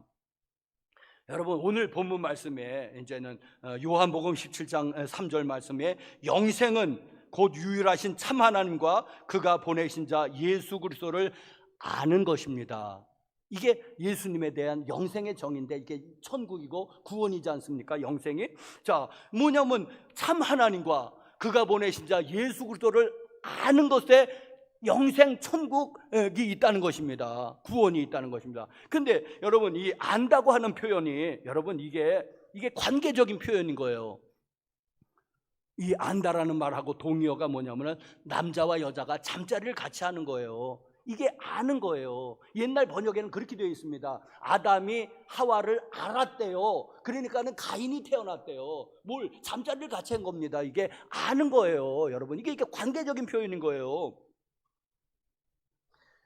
여러분 오늘 본문 말씀에 이제는 요한복음 17장 3절 말씀에 영생은 곧 유일하신 참 하나님과 그가 보내신 자 예수 그리스도를 아는 것입니다. 이게 예수님에 대한 영생의 정의인데 이게 천국이고 구원이지 않습니까? 영생이. 자, 뭐냐면 참 하나님과 그가 보내신 자 예수 그리스도를 아는 것에 영생 천국이 있다는 것입니다. 구원이 있다는 것입니다. 근데 여러분 이 안다고 하는 표현이 여러분 이게 관계적인 표현인 거예요. 이 안다라는 말하고 동의어가 뭐냐면은 남자와 여자가 잠자리를 같이 하는 거예요. 이게 아는 거예요. 옛날 번역에는 그렇게 되어 있습니다. 아담이 하와를 알았대요. 그러니까는 가인이 태어났대요. 뭘 잠자리를 같이 한 겁니다. 이게 아는 거예요, 여러분. 이게 관계적인 표현인 거예요.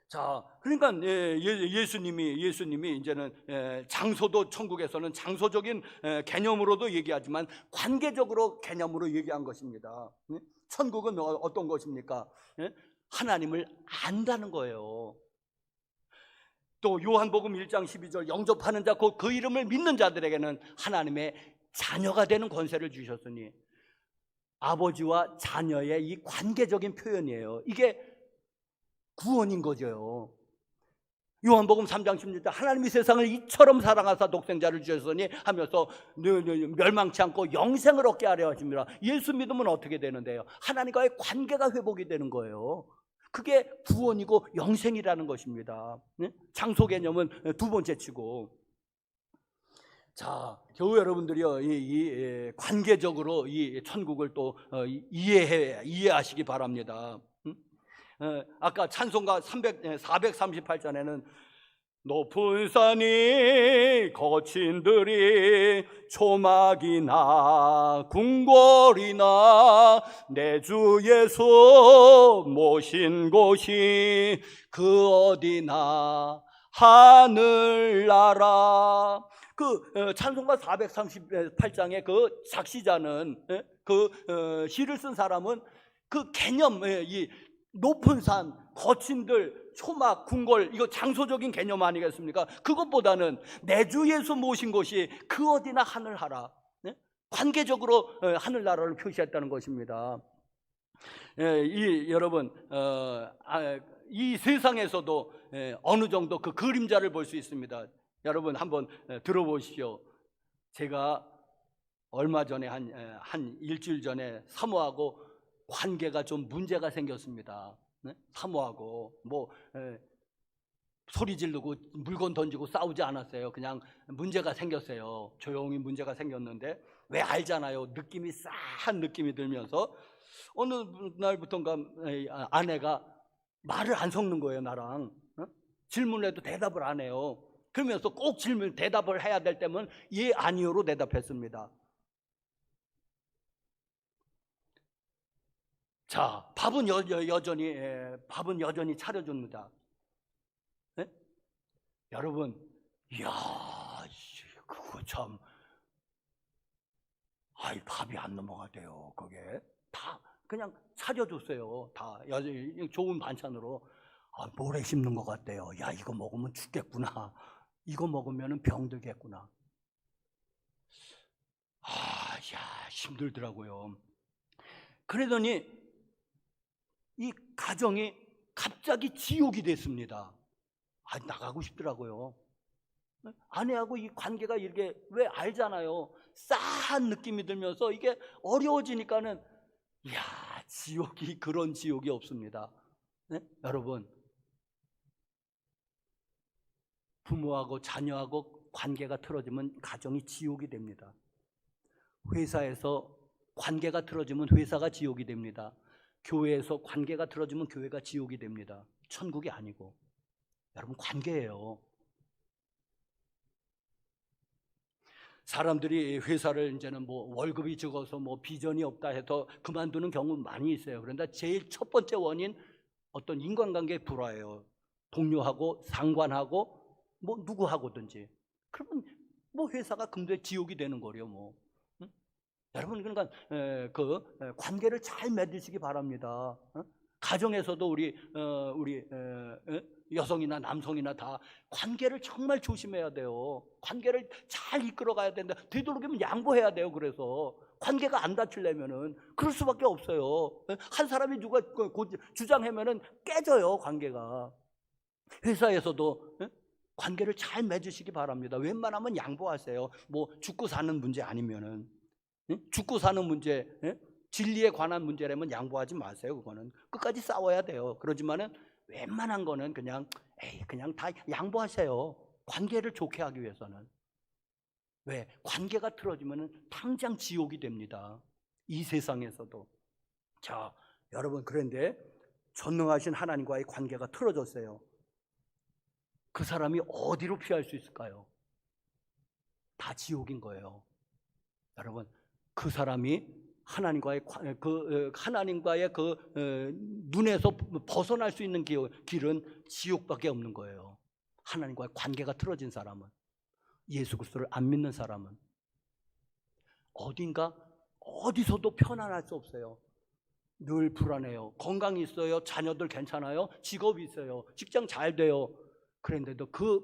자, 그러니까 예수님이 이제는 장소도 천국에서는 장소적인 개념으로도 얘기하지만 관계적으로 개념으로 얘기한 것입니다. 천국은 어떤 것입니까? 하나님을 안다는 거예요. 또 요한복음 1장 12절 영접하는 자 곧 그 이름을 믿는 자들에게는 하나님의 자녀가 되는 권세를 주셨으니, 아버지와 자녀의 이 관계적인 표현이에요. 이게 구원인 거죠. 요한복음 3장 16절 하나님이 세상을 이처럼 사랑하사 독생자를 주셨으니 하면서 멸망치 않고 영생을 얻게 하려 하십니다. 예수 믿으면 어떻게 되는데요? 하나님과의 관계가 회복이 되는 거예요. 그게 구원이고 영생이라는 것입니다. 장소 개념은 두 번째 치고, 자, 겨우 여러분들이요 이 관계적으로 이 천국을 또 이해하시기 바랍니다. 아까 찬송가 438전에는 높은 산이 거친 들이 초막이나 궁궐이나 내 주 예수 모신 곳이 그 어디나 하늘나라. 찬송가 438장의 그 작시자는 시를 쓴 사람은 그 개념, 이 높은 산, 거친 들, 초막, 궁궐, 이거 장소적인 개념 아니겠습니까? 그것보다는 내 주 예수 모신 곳이 그 어디나 하늘하라. 관계적으로 하늘나라를 표시했다는 것입니다. 여러분 이 세상에서도 어느 정도 그 그림자를 볼 수 있습니다. 여러분 한번 들어보시죠. 제가 얼마 전에 한 일주일 전에 사모하고 관계가 좀 문제가 생겼습니다. 사모하고 소리 지르고 물건 던지고 싸우지 않았어요. 그냥 문제가 생겼어요. 조용히 문제가 생겼는데, 왜 알잖아요. 느낌이 싸한 느낌이 들면서 어느 날부터인가 아내가 말을 안 섞는 거예요, 나랑. 질문을 해도 대답을 안 해요. 그러면서 꼭 대답을 해야 될 때면 예, 아니요로 대답했습니다. 자, 밥은 여전히 차려줍니다. 네? 여러분, 이야, 그거 참, 밥이 안 넘어가대요. 그게 다 그냥 차려줬어요. 다 좋은 반찬으로. 모래 씹는 것 같대요. 야, 이거 먹으면 죽겠구나. 이거 먹으면 병들겠구나. 야, 힘들더라고요. 그러더니 이 가정이 갑자기 지옥이 됐습니다. 나가고 싶더라고요. 아내하고 이 관계가 이렇게, 왜 알잖아요. 싸한 느낌이 들면서 이게 어려워지니까는, 이야, 지옥이, 그런 지옥이 없습니다. 네? 여러분, 부모하고 자녀하고 관계가 틀어지면 가정이 지옥이 됩니다. 회사에서 관계가 틀어지면 회사가 지옥이 됩니다. 교회에서 관계가 틀어지면 교회가 지옥이 됩니다. 천국이 아니고. 여러분, 관계예요. 사람들이 회사를 이제는 뭐 월급이 적어서 뭐 비전이 없다 해서 그만두는 경우 많이 있어요. 그런데 제일 첫 번째 원인, 어떤 인간관계의 불화예요. 동료하고 상관하고 뭐 누구하고든지. 그러면 뭐 회사가 금세 지옥이 되는 거래요. 뭐. 응? 여러분, 그러니까 관계를 잘 맺으시기 바랍니다. 가정에서도 우리 여성이나 남성이나 다 관계를 정말 조심해야 돼요. 관계를 잘 이끌어가야 된다. 되도록이면 양보해야 돼요. 그래서 관계가 안 다치려면은 그럴 수밖에 없어요. 한 사람이 누가 주장하면은 깨져요, 관계가. 회사에서도 관계를 잘 맺으시기 바랍니다. 웬만하면 양보하세요. 뭐 죽고 사는 문제 아니면은. 죽고 사는 문제, 진리에 관한 문제라면 양보하지 마세요. 그거는 끝까지 싸워야 돼요. 그러지만은 웬만한 거는 그냥 다 양보하세요. 관계를 좋게 하기 위해서는. 왜? 관계가 틀어지면은 당장 지옥이 됩니다. 이 세상에서도. 자, 여러분, 그런데 전능하신 하나님과의 관계가 틀어졌어요. 그 사람이 어디로 피할 수 있을까요? 다 지옥인 거예요. 여러분, 그 사람이 하나님과의 눈에서 벗어날 수 있는 길은 지옥밖에 없는 거예요. 하나님과의 관계가 틀어진 사람은, 예수 그리스도를 안 믿는 사람은 어디서도 편안할 수 없어요. 늘 불안해요. 건강이 있어요. 자녀들 괜찮아요. 직업이 있어요. 직장 잘 돼요. 그런데도 그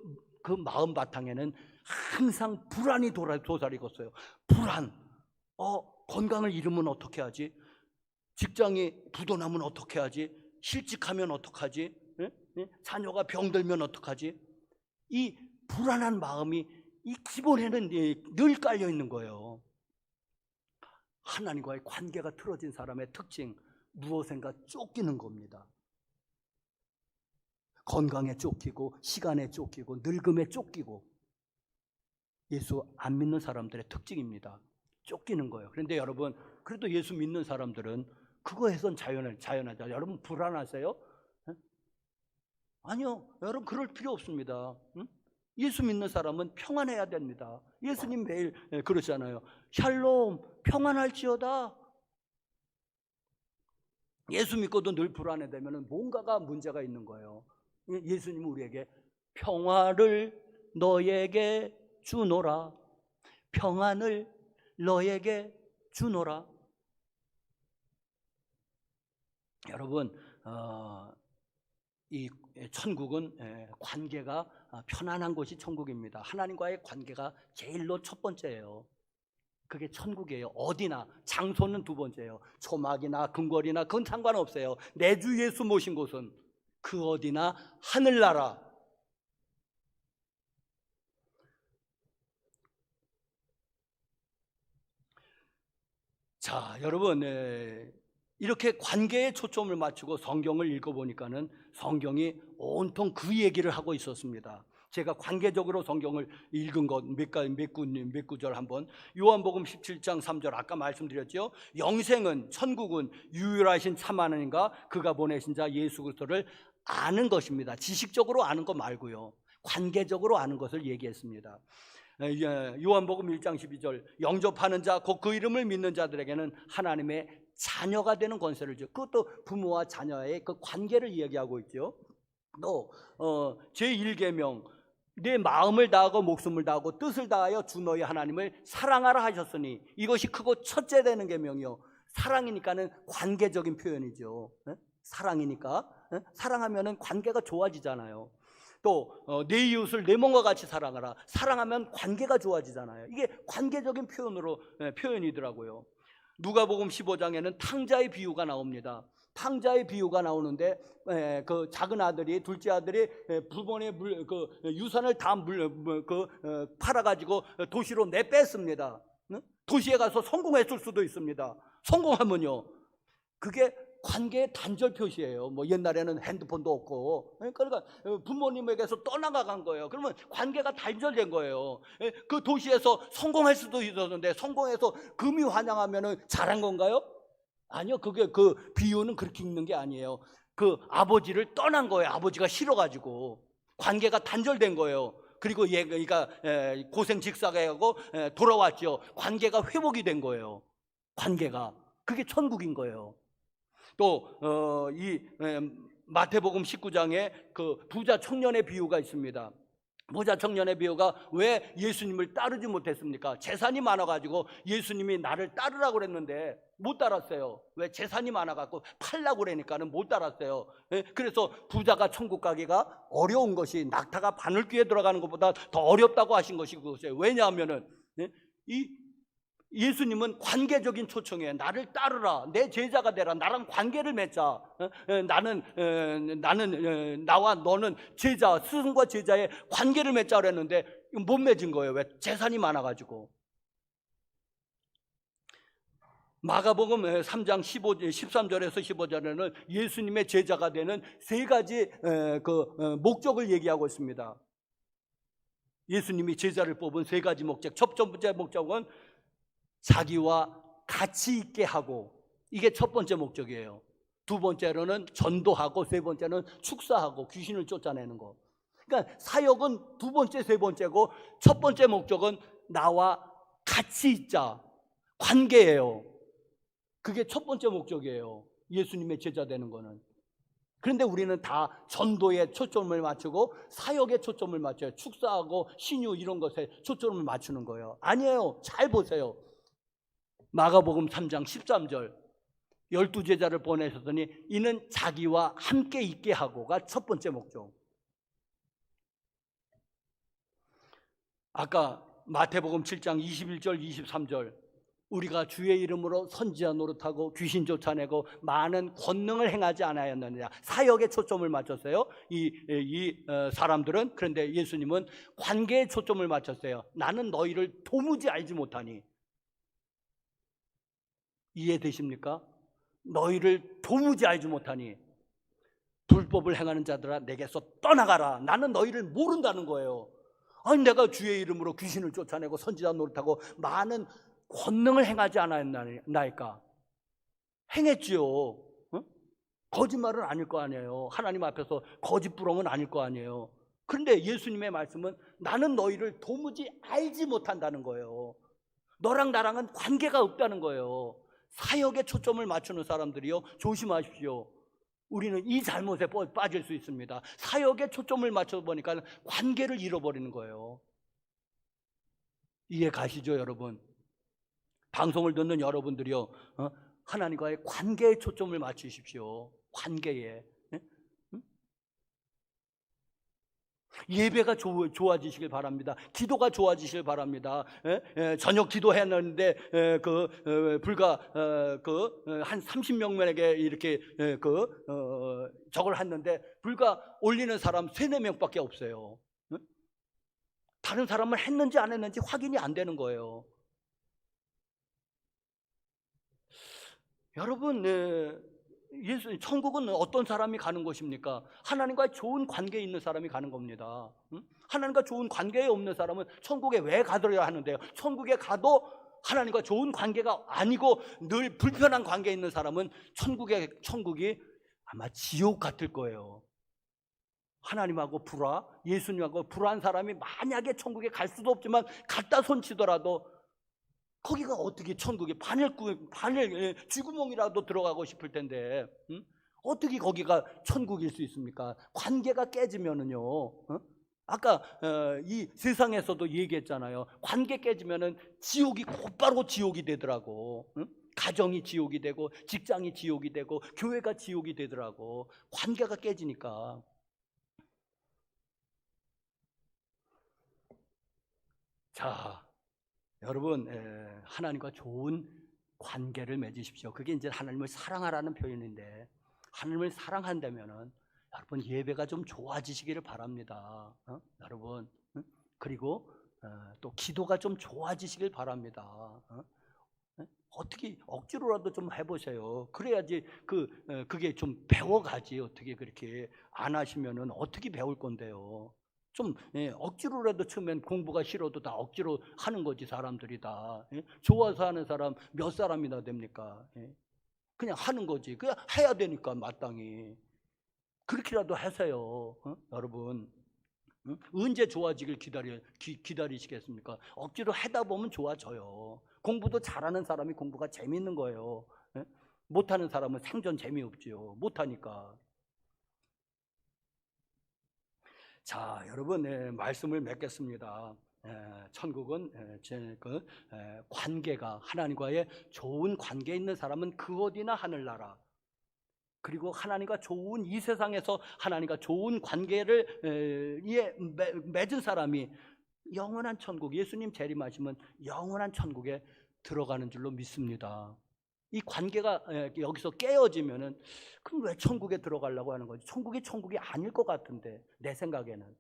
마음 바탕에는 항상 불안이 도사리겠어요. 불안. 건강을 잃으면 어떻게 하지? 직장이 부도나면 어떻게 하지? 실직하면 어떡하지? 자녀가 병들면 어떡하지? 이 불안한 마음이 이 기본에는 늘 깔려 있는 거예요. 하나님과의 관계가 틀어진 사람의 특징, 무엇인가 쫓기는 겁니다. 건강에 쫓기고, 시간에 쫓기고, 늙음에 쫓기고. 예수 안 믿는 사람들의 특징입니다. 쫓기는 거예요. 그런데 여러분, 그래도 예수 믿는 사람들은 그거에선 자연하죠. 여러분, 불안하세요? 아니요. 여러분, 그럴 필요 없습니다. 예수 믿는 사람은 평안해야 됩니다. 예수님 매일 그러잖아요. 샬롬, 평안할지어다. 예수 믿고도 늘 불안해되면 뭔가가 문제가 있는 거예요. 예수님은 우리에게 평화를 너에게 주노라. 평안을 너에게 주노라. 여러분, 이 천국은 관계가 편안한 곳이 천국입니다. 하나님과의 관계가 제일로 첫 번째예요. 그게 천국이에요. 어디나. 장소는 두 번째예요. 초막이나 궁궐이나 그건 상관없어요. 내 주 예수 모신 곳은 그 어디나 하늘나라. 자, 여러분, 이렇게 관계에 초점을 맞추고 성경을 읽어보니까는 성경이 온통 그 얘기를 하고 있었습니다. 제가 관계적으로 성경을 읽은 것 몇 구절 한번. 요한복음 17장 3절 아까 말씀드렸죠. 영생은, 천국은 유일하신 참 하나님과 그가 보내신 자 예수 그리스도를 아는 것입니다. 지식적으로 아는 것 말고요. 관계적으로 아는 것을 얘기했습니다. 요한복음 1장 12절 영접하는 자 곧 그 이름을 믿는 자들에게는 하나님의 자녀가 되는 권세를 줘. 그것도 부모와 자녀의 그 관계를 이야기하고 있죠. 또 제1계명 내 마음을 다하고 목숨을 다하고 뜻을 다하여 주 너희 하나님을 사랑하라 하셨으니 이것이 크고 첫째 되는 계명이요. 사랑이니까는 관계적인 표현이죠. 사랑이니까 사랑하면은 관계가 좋아지잖아요. 또 내 이웃을 내 몸과 같이 사랑하라. 사랑하면 관계가 좋아지잖아요. 이게 관계적인 표현이더라고요. 누가복음 15장에는 탕자의 비유가 나옵니다. 탕자의 비유가 나오는데 그 작은 아들이 둘째 아들이 부모의 그 유산을 다 팔아가지고 도시로 내뺐습니다. 응? 도시에 가서 성공했을 수도 있습니다. 성공하면요, 그게 관계의 단절 표시예요. 뭐 옛날에는 핸드폰도 없고, 그러니까 부모님에게서 떠나간 거예요. 그러면 관계가 단절된 거예요. 그 도시에서 성공할 수도 있었는데 성공해서 금이 환영하면은 잘한 건가요? 아니요. 그게 그 비유는 그렇게 읽는 게 아니에요. 그 아버지를 떠난 거예요. 아버지가 싫어가지고 관계가 단절된 거예요. 그리고 얘가 고생 직사하고 돌아왔죠. 관계가 회복이 된 거예요. 관계가, 그게 천국인 거예요. 또 이 마태복음 19장에 그 부자 청년의 비유가 있습니다. 부자 청년의 비유가 왜 예수님을 따르지 못했습니까? 재산이 많아가지고 예수님이 나를 따르라고 그랬는데 못 따랐어요. 왜? 재산이 많아가지고 팔라고 그러니까는 못 따랐어요. 그래서 부자가 천국 가기가 어려운 것이 낙타가 바늘귀에 들어가는 것보다 더 어렵다고 하신 것이 그것이에요. 왜냐하면은 이 예수님은 관계적인 초청이에요. 나를 따르라, 내 제자가 되라, 나랑 관계를 맺자. 나는 나와 너는 제자, 스승과 제자의 관계를 맺자 그랬는데 못 맺은 거예요. 왜? 재산이 많아가지고. 마가복음 3장 13절에서 15절에는 예수님의 제자가 되는 세 가지 목적을 얘기하고 있습니다. 예수님이 제자를 뽑은 세 가지 목적. 첫 번째 목적은 자기와 같이 있게 하고, 이게 첫 번째 목적이에요. 두 번째로는 전도하고, 세 번째는 축사하고 귀신을 쫓아내는 거. 그러니까 사역은 두 번째, 세 번째고, 첫 번째 목적은 나와 같이 있자, 관계예요. 그게 첫 번째 목적이에요. 예수님의 제자 되는 거는. 그런데 우리는 다 전도에 초점을 맞추고 사역에 초점을 맞춰요. 축사하고 신유 이런 것에 초점을 맞추는 거예요. 아니에요. 잘 보세요. 마가복음 3장 13절 12제자를 보내셨더니 이는 자기와 함께 있게 하고가 첫 번째 목적. 아까 마태복음 7장 21절 23절 우리가 주의 이름으로 선지자 노릇하고 귀신 쫓아내고 많은 권능을 행하지 않았느냐. 사역에 초점을 맞췄어요. 이 사람들은. 그런데 예수님은 관계에 초점을 맞췄어요. 나는 너희를 도무지 알지 못하니. 이해되십니까? 너희를 도무지 알지 못하니 불법을 행하는 자들아 내게서 떠나가라. 나는 너희를 모른다는 거예요. 아니 내가 주의 이름으로 귀신을 쫓아내고 선지자 노릇하고 많은 권능을 행하지 않았나이까? 행했지요. 어? 거짓말은 아닐 거 아니에요. 하나님 앞에서 거짓부렁은 아닐 거 아니에요. 그런데 예수님의 말씀은 나는 너희를 도무지 알지 못한다는 거예요. 너랑 나랑은 관계가 없다는 거예요. 사역에 초점을 맞추는 사람들이요, 조심하십시오. 우리는 이 잘못에 빠질 수 있습니다. 사역에 초점을 맞춰보니까 관계를 잃어버리는 거예요. 이해 가시죠, 여러분? 방송을 듣는 여러분들이요, 하나님과의 관계에 초점을 맞추십시오. 관계에. 예배가 좋아지시길 바랍니다. 기도가 좋아지시길 바랍니다. 저녁 기도했는데 불과 한 30명에게 이렇게 저걸 했는데 불과 올리는 사람 3-4명밖에 없어요. 다른 사람은 했는지 안 했는지 확인이 안 되는 거예요. 여러분, 천국은 어떤 사람이 가는 곳입니까? 하나님과 좋은 관계에 있는 사람이 가는 겁니다. 하나님과 좋은 관계에 없는 사람은 천국에 왜 가더라 하는데요. 천국에 가도 하나님과 좋은 관계가 아니고 늘 불편한 관계에 있는 사람은 천국이 아마 지옥 같을 거예요. 하나님하고 예수님하고 불화한 사람이 만약에 천국에 갈 수도 없지만 갖다 손치더라도 거기가 어떻게 천국에 바늘 쥐구멍이라도 들어가고 싶을 텐데 어떻게 거기가 천국일 수 있습니까? 관계가 깨지면은요. 아까 이 세상에서도 얘기했잖아요. 관계 깨지면은 지옥이 곧바로 지옥이 되더라고. 가정이 지옥이 되고 직장이 지옥이 되고 교회가 지옥이 되더라고. 관계가 깨지니까. 자, 여러분, 하나님과 좋은 관계를 맺으십시오. 그게 이제 하나님을 사랑하라는 표현인데, 하나님을 사랑한다면은 여러분 예배가 좀 좋아지시기를 바랍니다. 여러분, 그리고 또 기도가 좀 좋아지시길 바랍니다. 어떻게 억지로라도 좀 해보세요. 그래야지 그게 좀 배워가지. 어떻게 그렇게 안 하시면은 어떻게 배울 건데요. 좀 억지로라도 처음엔 공부가 싫어도 다 억지로 하는 거지. 사람들이 다 좋아서 하는 사람 몇 사람이나 됩니까? 그냥 하는 거지. 그냥 해야 되니까 마땅히 그렇게라도 하세요. 여러분, 언제 좋아지길 기다리시겠습니까? 억지로 하다 보면 좋아져요. 공부도 잘하는 사람이 공부가 재미있는 거예요. 못하는 사람은 생전 재미없지요. 못하니까. 자, 여러분, 말씀을 맺겠습니다. 천국은 관계가, 하나님과의 좋은 관계 있는 사람은 그 어디나 하늘나라, 그리고 하나님과 좋은 이 세상에서 하나님과 좋은 관계를 맺은 사람이 영원한 천국, 예수님 재림하시면 영원한 천국에 들어가는 줄로 믿습니다. 이 관계가 여기서 깨어지면은 그럼 왜 천국에 들어가려고 하는 거지? 천국이 아닐 것 같은데, 내 생각에는.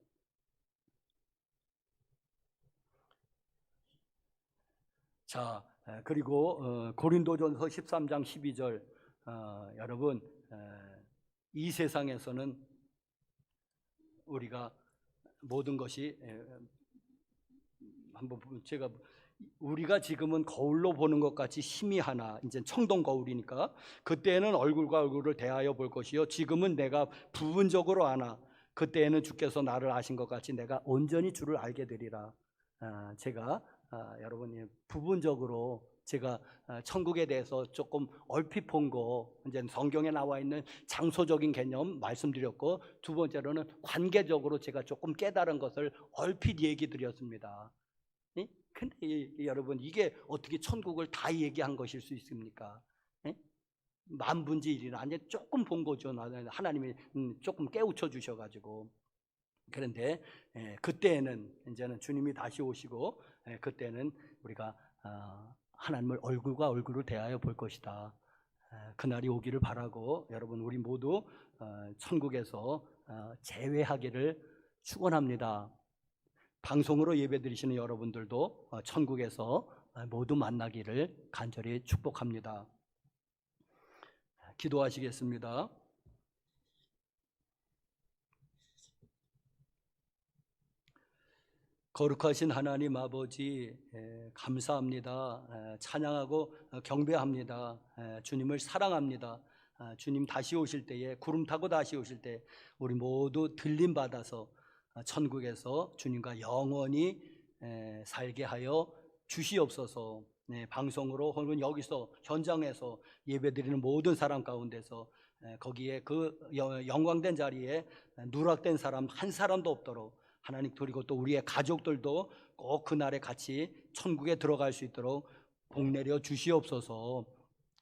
자, 그리고 고린도전서 13장 12절, 여러분, 이 세상에서는 우리가 모든 것이 한번 제가 우리가 지금은 거울로 보는 것 같이 희미하나, 이제 청동 거울이니까 그때는 얼굴과 얼굴을 대하여 볼 것이요 지금은 내가 부분적으로 아나 그때에는 주께서 나를 아신 것 같이 내가 온전히 주를 알게 되리라. 제가 여러분 부분적으로 제가 천국에 대해서 조금 얼핏 본 거, 이제 성경에 나와 있는 장소적인 개념 말씀드렸고, 두 번째로는 관계적으로 제가 조금 깨달은 것을 얼핏 얘기 드렸습니다. 근데 여러분, 이게 어떻게 천국을 다 얘기한 것일 수 있습니까? 만분의 1이나 조금 본 거죠. 하나님이 조금 깨우쳐 주셔가지고. 그런데 그때는 이제는 주님이 다시 오시고, 그때는 우리가 하나님을 얼굴과 얼굴을 대하여 볼 것이다. 그날이 오기를 바라고, 여러분 우리 모두 천국에서 재회하기를 축원합니다. 방송으로 예배드리시는 여러분들도 천국에서 모두 만나기를 간절히 축복합니다. 기도하시겠습니다. 거룩하신 하나님 아버지, 감사합니다. 찬양하고 경배합니다. 주님을 사랑합니다. 주님 다시 오실 때에, 구름 타고 다시 오실 때 우리 모두 들림 받아서 천국에서 주님과 영원히 살게 하여 주시옵소서. 방송으로 혹은 여기서 현장에서 예배드리는 모든 사람 가운데서 거기에 그 영광된 자리에 누락된 사람 한 사람도 없도록 하나님, 그리고 또 우리의 가족들도 꼭 그날에 같이 천국에 들어갈 수 있도록 복내려 주시옵소서.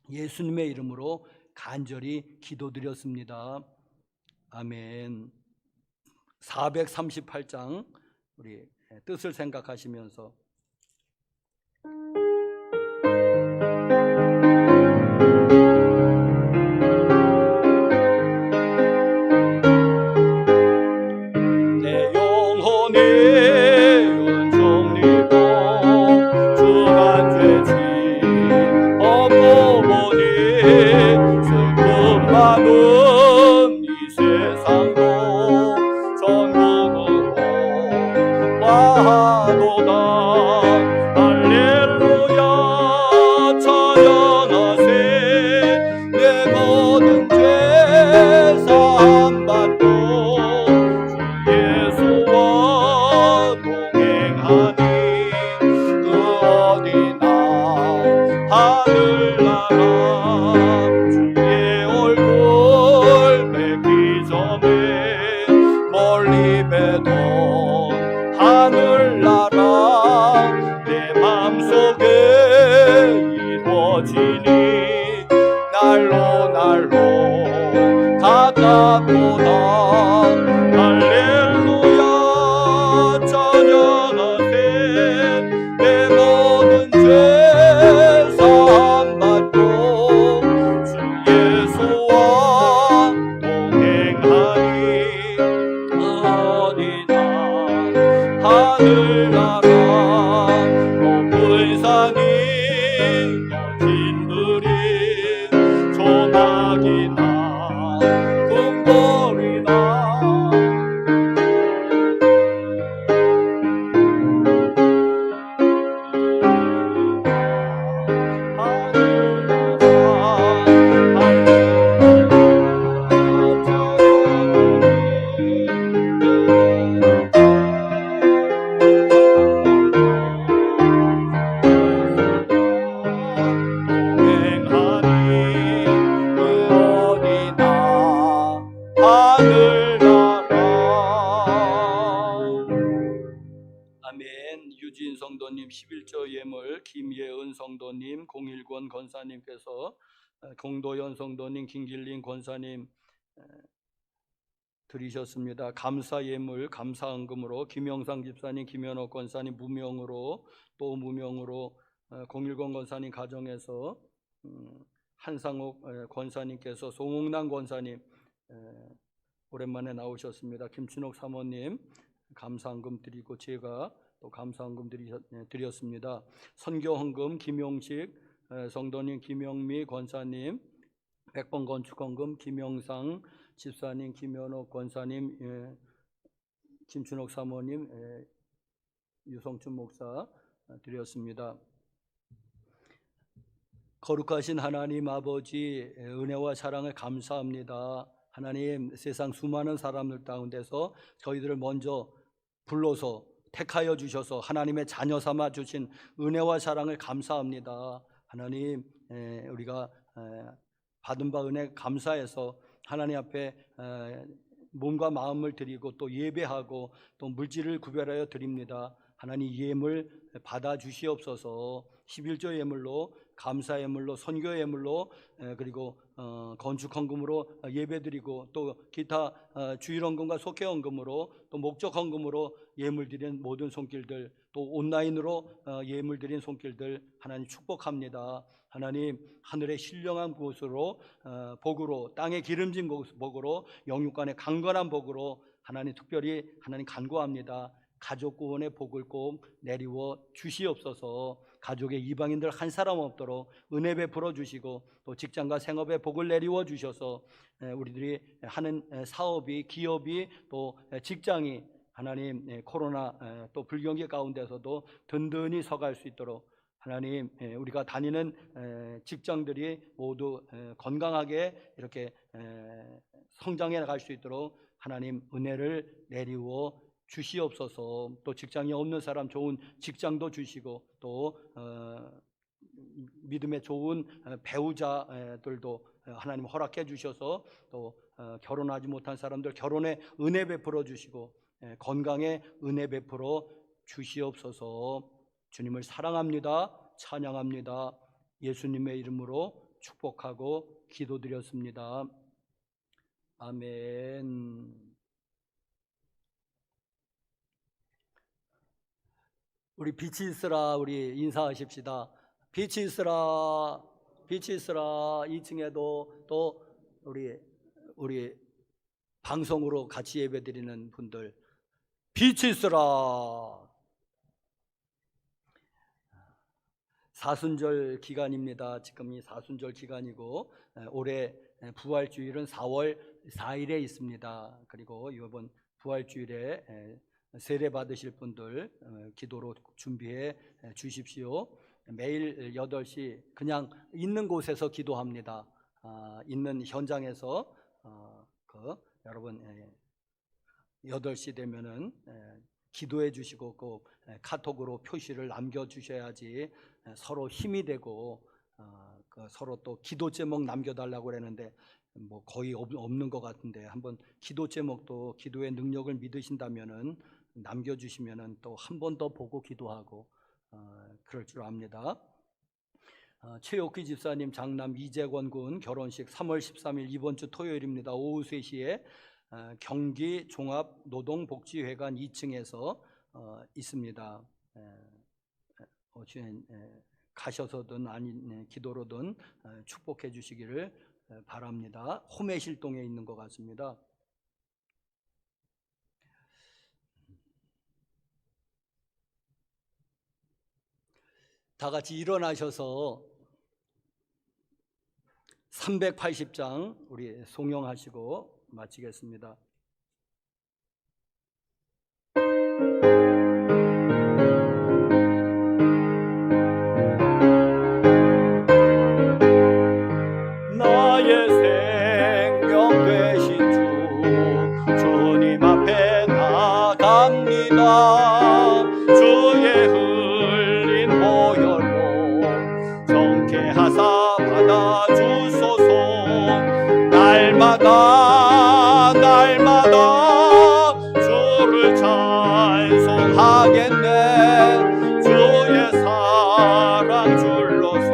예수님의 이름으로 간절히 기도드렸습니다. 아멘. 438장 우리 뜻을 생각하시면서 내 영혼이 은총리고 주가 죄진 없고 보니 슬픔 많은 이 세상도 천국으로 와도다. 할렐루야 찬양하세. 내 모든 죄 사함받고 주 예수와 동행하니 그 어디나 하늘나라. 주의 얼굴 뵙기 전에 멀리 뵈던 하늘나라 내 맘속에 이루어지니 날로 날로 가깝도다. 할렐루야 찬양하세. 내 모든 죄 사함받고 어디나 꿈거리나 아멘. 유진 성도님 11조 예물, 김예은 성도님, 010 권사님께서, 공도연 성도님, 김길린 권사님 드리셨습니다. 감사 예물, 감사 헌금으로 김영상 집사님, 김현옥 권사님 무명으로, 또 무명으로 010 권사님 가정에서 한상옥 권사님께서, 송옥남 권사님 오랜만에 나오셨습니다. 김춘옥 사모님 감사 헌금 드리고, 제가 또 감사 헌금 드렸습니다. 선교 헌금 김용식 성도님, 김영미 권사님, 100번 건축 헌금 김영상 집사님, 김현옥 권사님, 김춘옥 사모님, 유성춘 목사 드렸습니다. 거룩하신 하나님 아버지, 은혜와 사랑을 감사합니다. 하나님, 세상 수많은 사람들 가운데서 저희들을 먼저 불러서 택하여 주셔서 하나님의 자녀 삼아 주신 은혜와 사랑을 감사합니다. 하나님, 우리가 받은 바 은혜 감사해서 하나님 앞에 몸과 마음을 드리고 또 예배하고 또 물질을 구별하여 드립니다. 하나님, 예물 받아 주시옵소서. 11조 예물로, 감사 예물로, 선교 예물로, 그리고 건축 헌금으로 예배드리고, 또 기타 주일 헌금과 속회 헌금으로, 또 목적 헌금으로 예물 드린 모든 손길들, 또 온라인으로 예물 드린 손길들 하나님 축복합니다. 하나님, 하늘의 신령한 곳으로, 복으로, 땅에 기름진 복으로, 영육간의 강건한 복으로 하나님 특별히 하나님 간구합니다. 가족 구원의 복을 꼭 내리워 주시옵소서. 가족의 이방인들 한 사람 없도록 은혜 베풀어 주시고, 또 직장과 생업의 복을 내리워 주셔서 우리들이 하는 사업이, 기업이, 또 직장이 하나님 코로나 또 불경기 가운데서도 든든히 서갈 수 있도록 하나님, 우리가 다니는 직장들이 모두 건강하게 이렇게 성장해 나갈 수 있도록 하나님 은혜를 내리워 주시옵소서. 또 직장이 없는 사람 좋은 직장도 주시고, 또 믿음의 좋은 배우자들도 하나님 허락해 주셔서, 또 결혼하지 못한 사람들 결혼에 은혜 베풀어 주시고, 건강에 은혜 베풀어 주시옵소서. 주님을 사랑합니다. 찬양합니다. 예수님의 이름으로 축복하고 기도드렸습니다. 아멘. 우리 빛이 있으라, 우리 인사하십시다. 빛이 있으라, 빛이 있으라. 2층에도 또 우리 방송으로 같이 예배드리는 분들, 빛이 있으라. 사순절 기간입니다. 지금이 사순절 기간이고, 올해 부활주일은 4월 4일에 있습니다. 그리고 이번 부활주일에 세례 받으실 분들 기도로 준비해 주십시오. 매일 8시 그냥 있는 곳에서 기도합니다. 있는 현장에서 여러분 8시 되면은 기도해 주시고, 꼭 카톡으로 표시를 남겨 주셔야지 서로 힘이 되고, 서로 또 기도 제목 남겨달라고 그러는데 뭐 거의 없는 것 같은데, 한번 기도 제목도 기도의 능력을 믿으신다면은 남겨주시면은 또 한 번 더 보고 기도하고 그럴 줄 압니다. 최옥희 집사님 장남 이재권 군 결혼식 3월 13일 이번 주 토요일입니다. 오후 3시에 경기 종합노동복지회관 2층에서 있습니다. 가셔서든 아닌 기도로든 축복해 주시기를 바랍니다. 호매실동에 있는 것 같습니다. 다 같이 일어나셔서 380장 우리 송영하시고 마치겠습니다. 나의 생명 되신 주 주님 앞에 나갑니다. 주의 흘린 보혈로 정케 하사 받아주소서. 날마다 주를 찬송하겠네. 주의 사랑 줄로서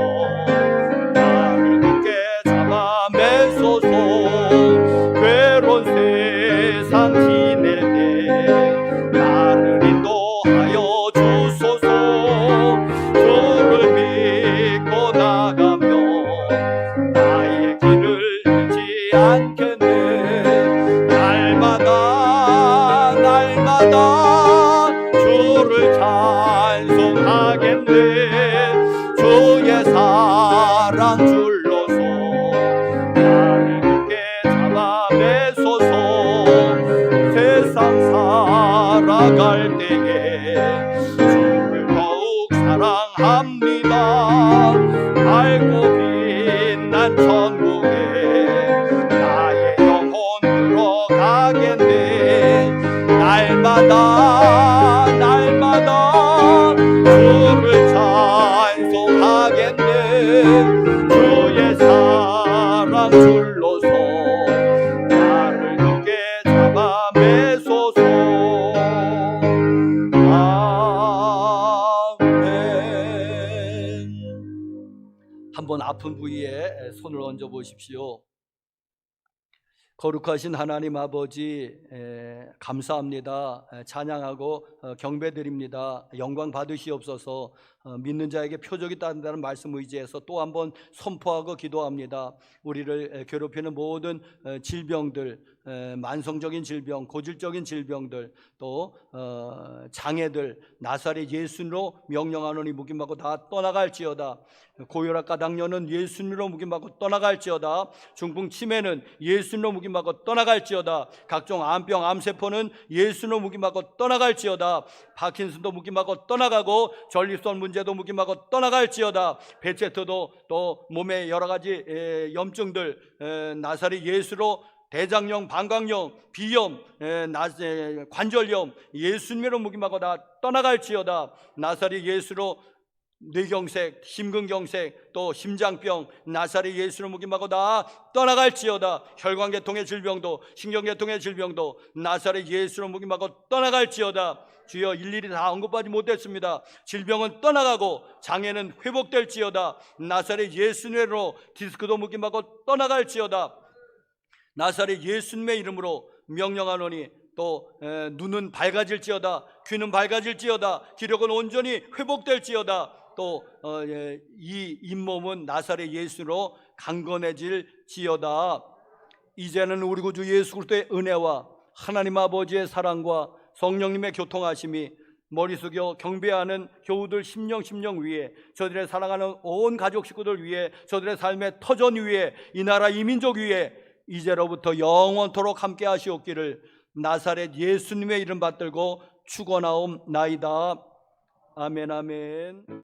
나를 굳게 잡아 매소서. 괴로운 세상 지낼 때 나를 인도하여 주소서. 주를 믿고 나가면 나의 길을 잃지 않겠네. 날마다 주를 찬송하겠네. 주의 사랑 줄로서 나를 굳게 잡아 매소서. 세상 살아갈 때에 주를 더욱 사랑합니다. 밝고 빛난 천국에 나의 영혼 들어가겠네. 날마다 주를 찬송하겠네. 주의 사랑 줄로서 나를 굳게 잡아 매소서. 아멘. 한번 아픈 부위에 손을 얹어 보십시오. 거룩하신 하나님 아버지, 감사합니다. 찬양하고 경배드립니다. 영광 받으시옵소서. 믿는 자에게 표적이 따른다는 말씀 의지해서 또 한번 선포하고 기도합니다. 우리를 괴롭히는 모든 질병들, 만성적인 질병, 고질적인 질병들, 또 장애들 나사렛 예수님으로 명령하노니 묵임받고 다 떠나갈지어다. 고혈압 가당뇨는 예수님으로 묵임받고 떠나갈지어다. 중풍 치매는 예수님으로 묵임받고 떠나갈지어다. 각종 암병 암세포는 예수님으로 묵임받고 떠나갈지어다. 파킨슨도 묵임받고 떠나가고 전립선 문제도 묵임받고 떠나갈지어다. 베체트도 또 몸의 여러 가지 염증들 나사렛 예수로 대장염, 방광염, 비염, 관절염 예수님으로 묵임받고 다 떠나갈지어다. 나사렛 예수로 뇌경색, 심근경색, 또 심장병 나사렛 예수로 묵임받고 다 떠나갈지어다. 혈관계통의 질병도 신경계통의 질병도 나사렛 예수로 묵임받고 떠나갈지어다. 주여, 일일이 다 언급하지 못했습니다. 질병은 떠나가고 장애는 회복될지어다. 나사렛 예수님으로 디스크도 묵임받고 떠나갈지어다. 나사렛 예수님의 이름으로 명령하노니 또 눈은 밝아질지어다. 귀는 밝아질지어다. 기력은 온전히 회복될지어다. 또 이 잇몸은 나사렛 예수로 강건해질지어다. 이제는 우리 구주 예수 그리스도의 은혜와 하나님 아버지의 사랑과 성령님의 교통하심이 머리 숙여 경배하는 교우들 심령 위에, 저들의 사랑하는 온 가족 식구들 위에, 저들의 삶의 터전 위에, 이 나라 이 민족 위에 이제로부터 영원토록 함께 하시옵기를 나사렛 예수님의 이름 받들고 축원하옵나이다. 아멘, 아멘.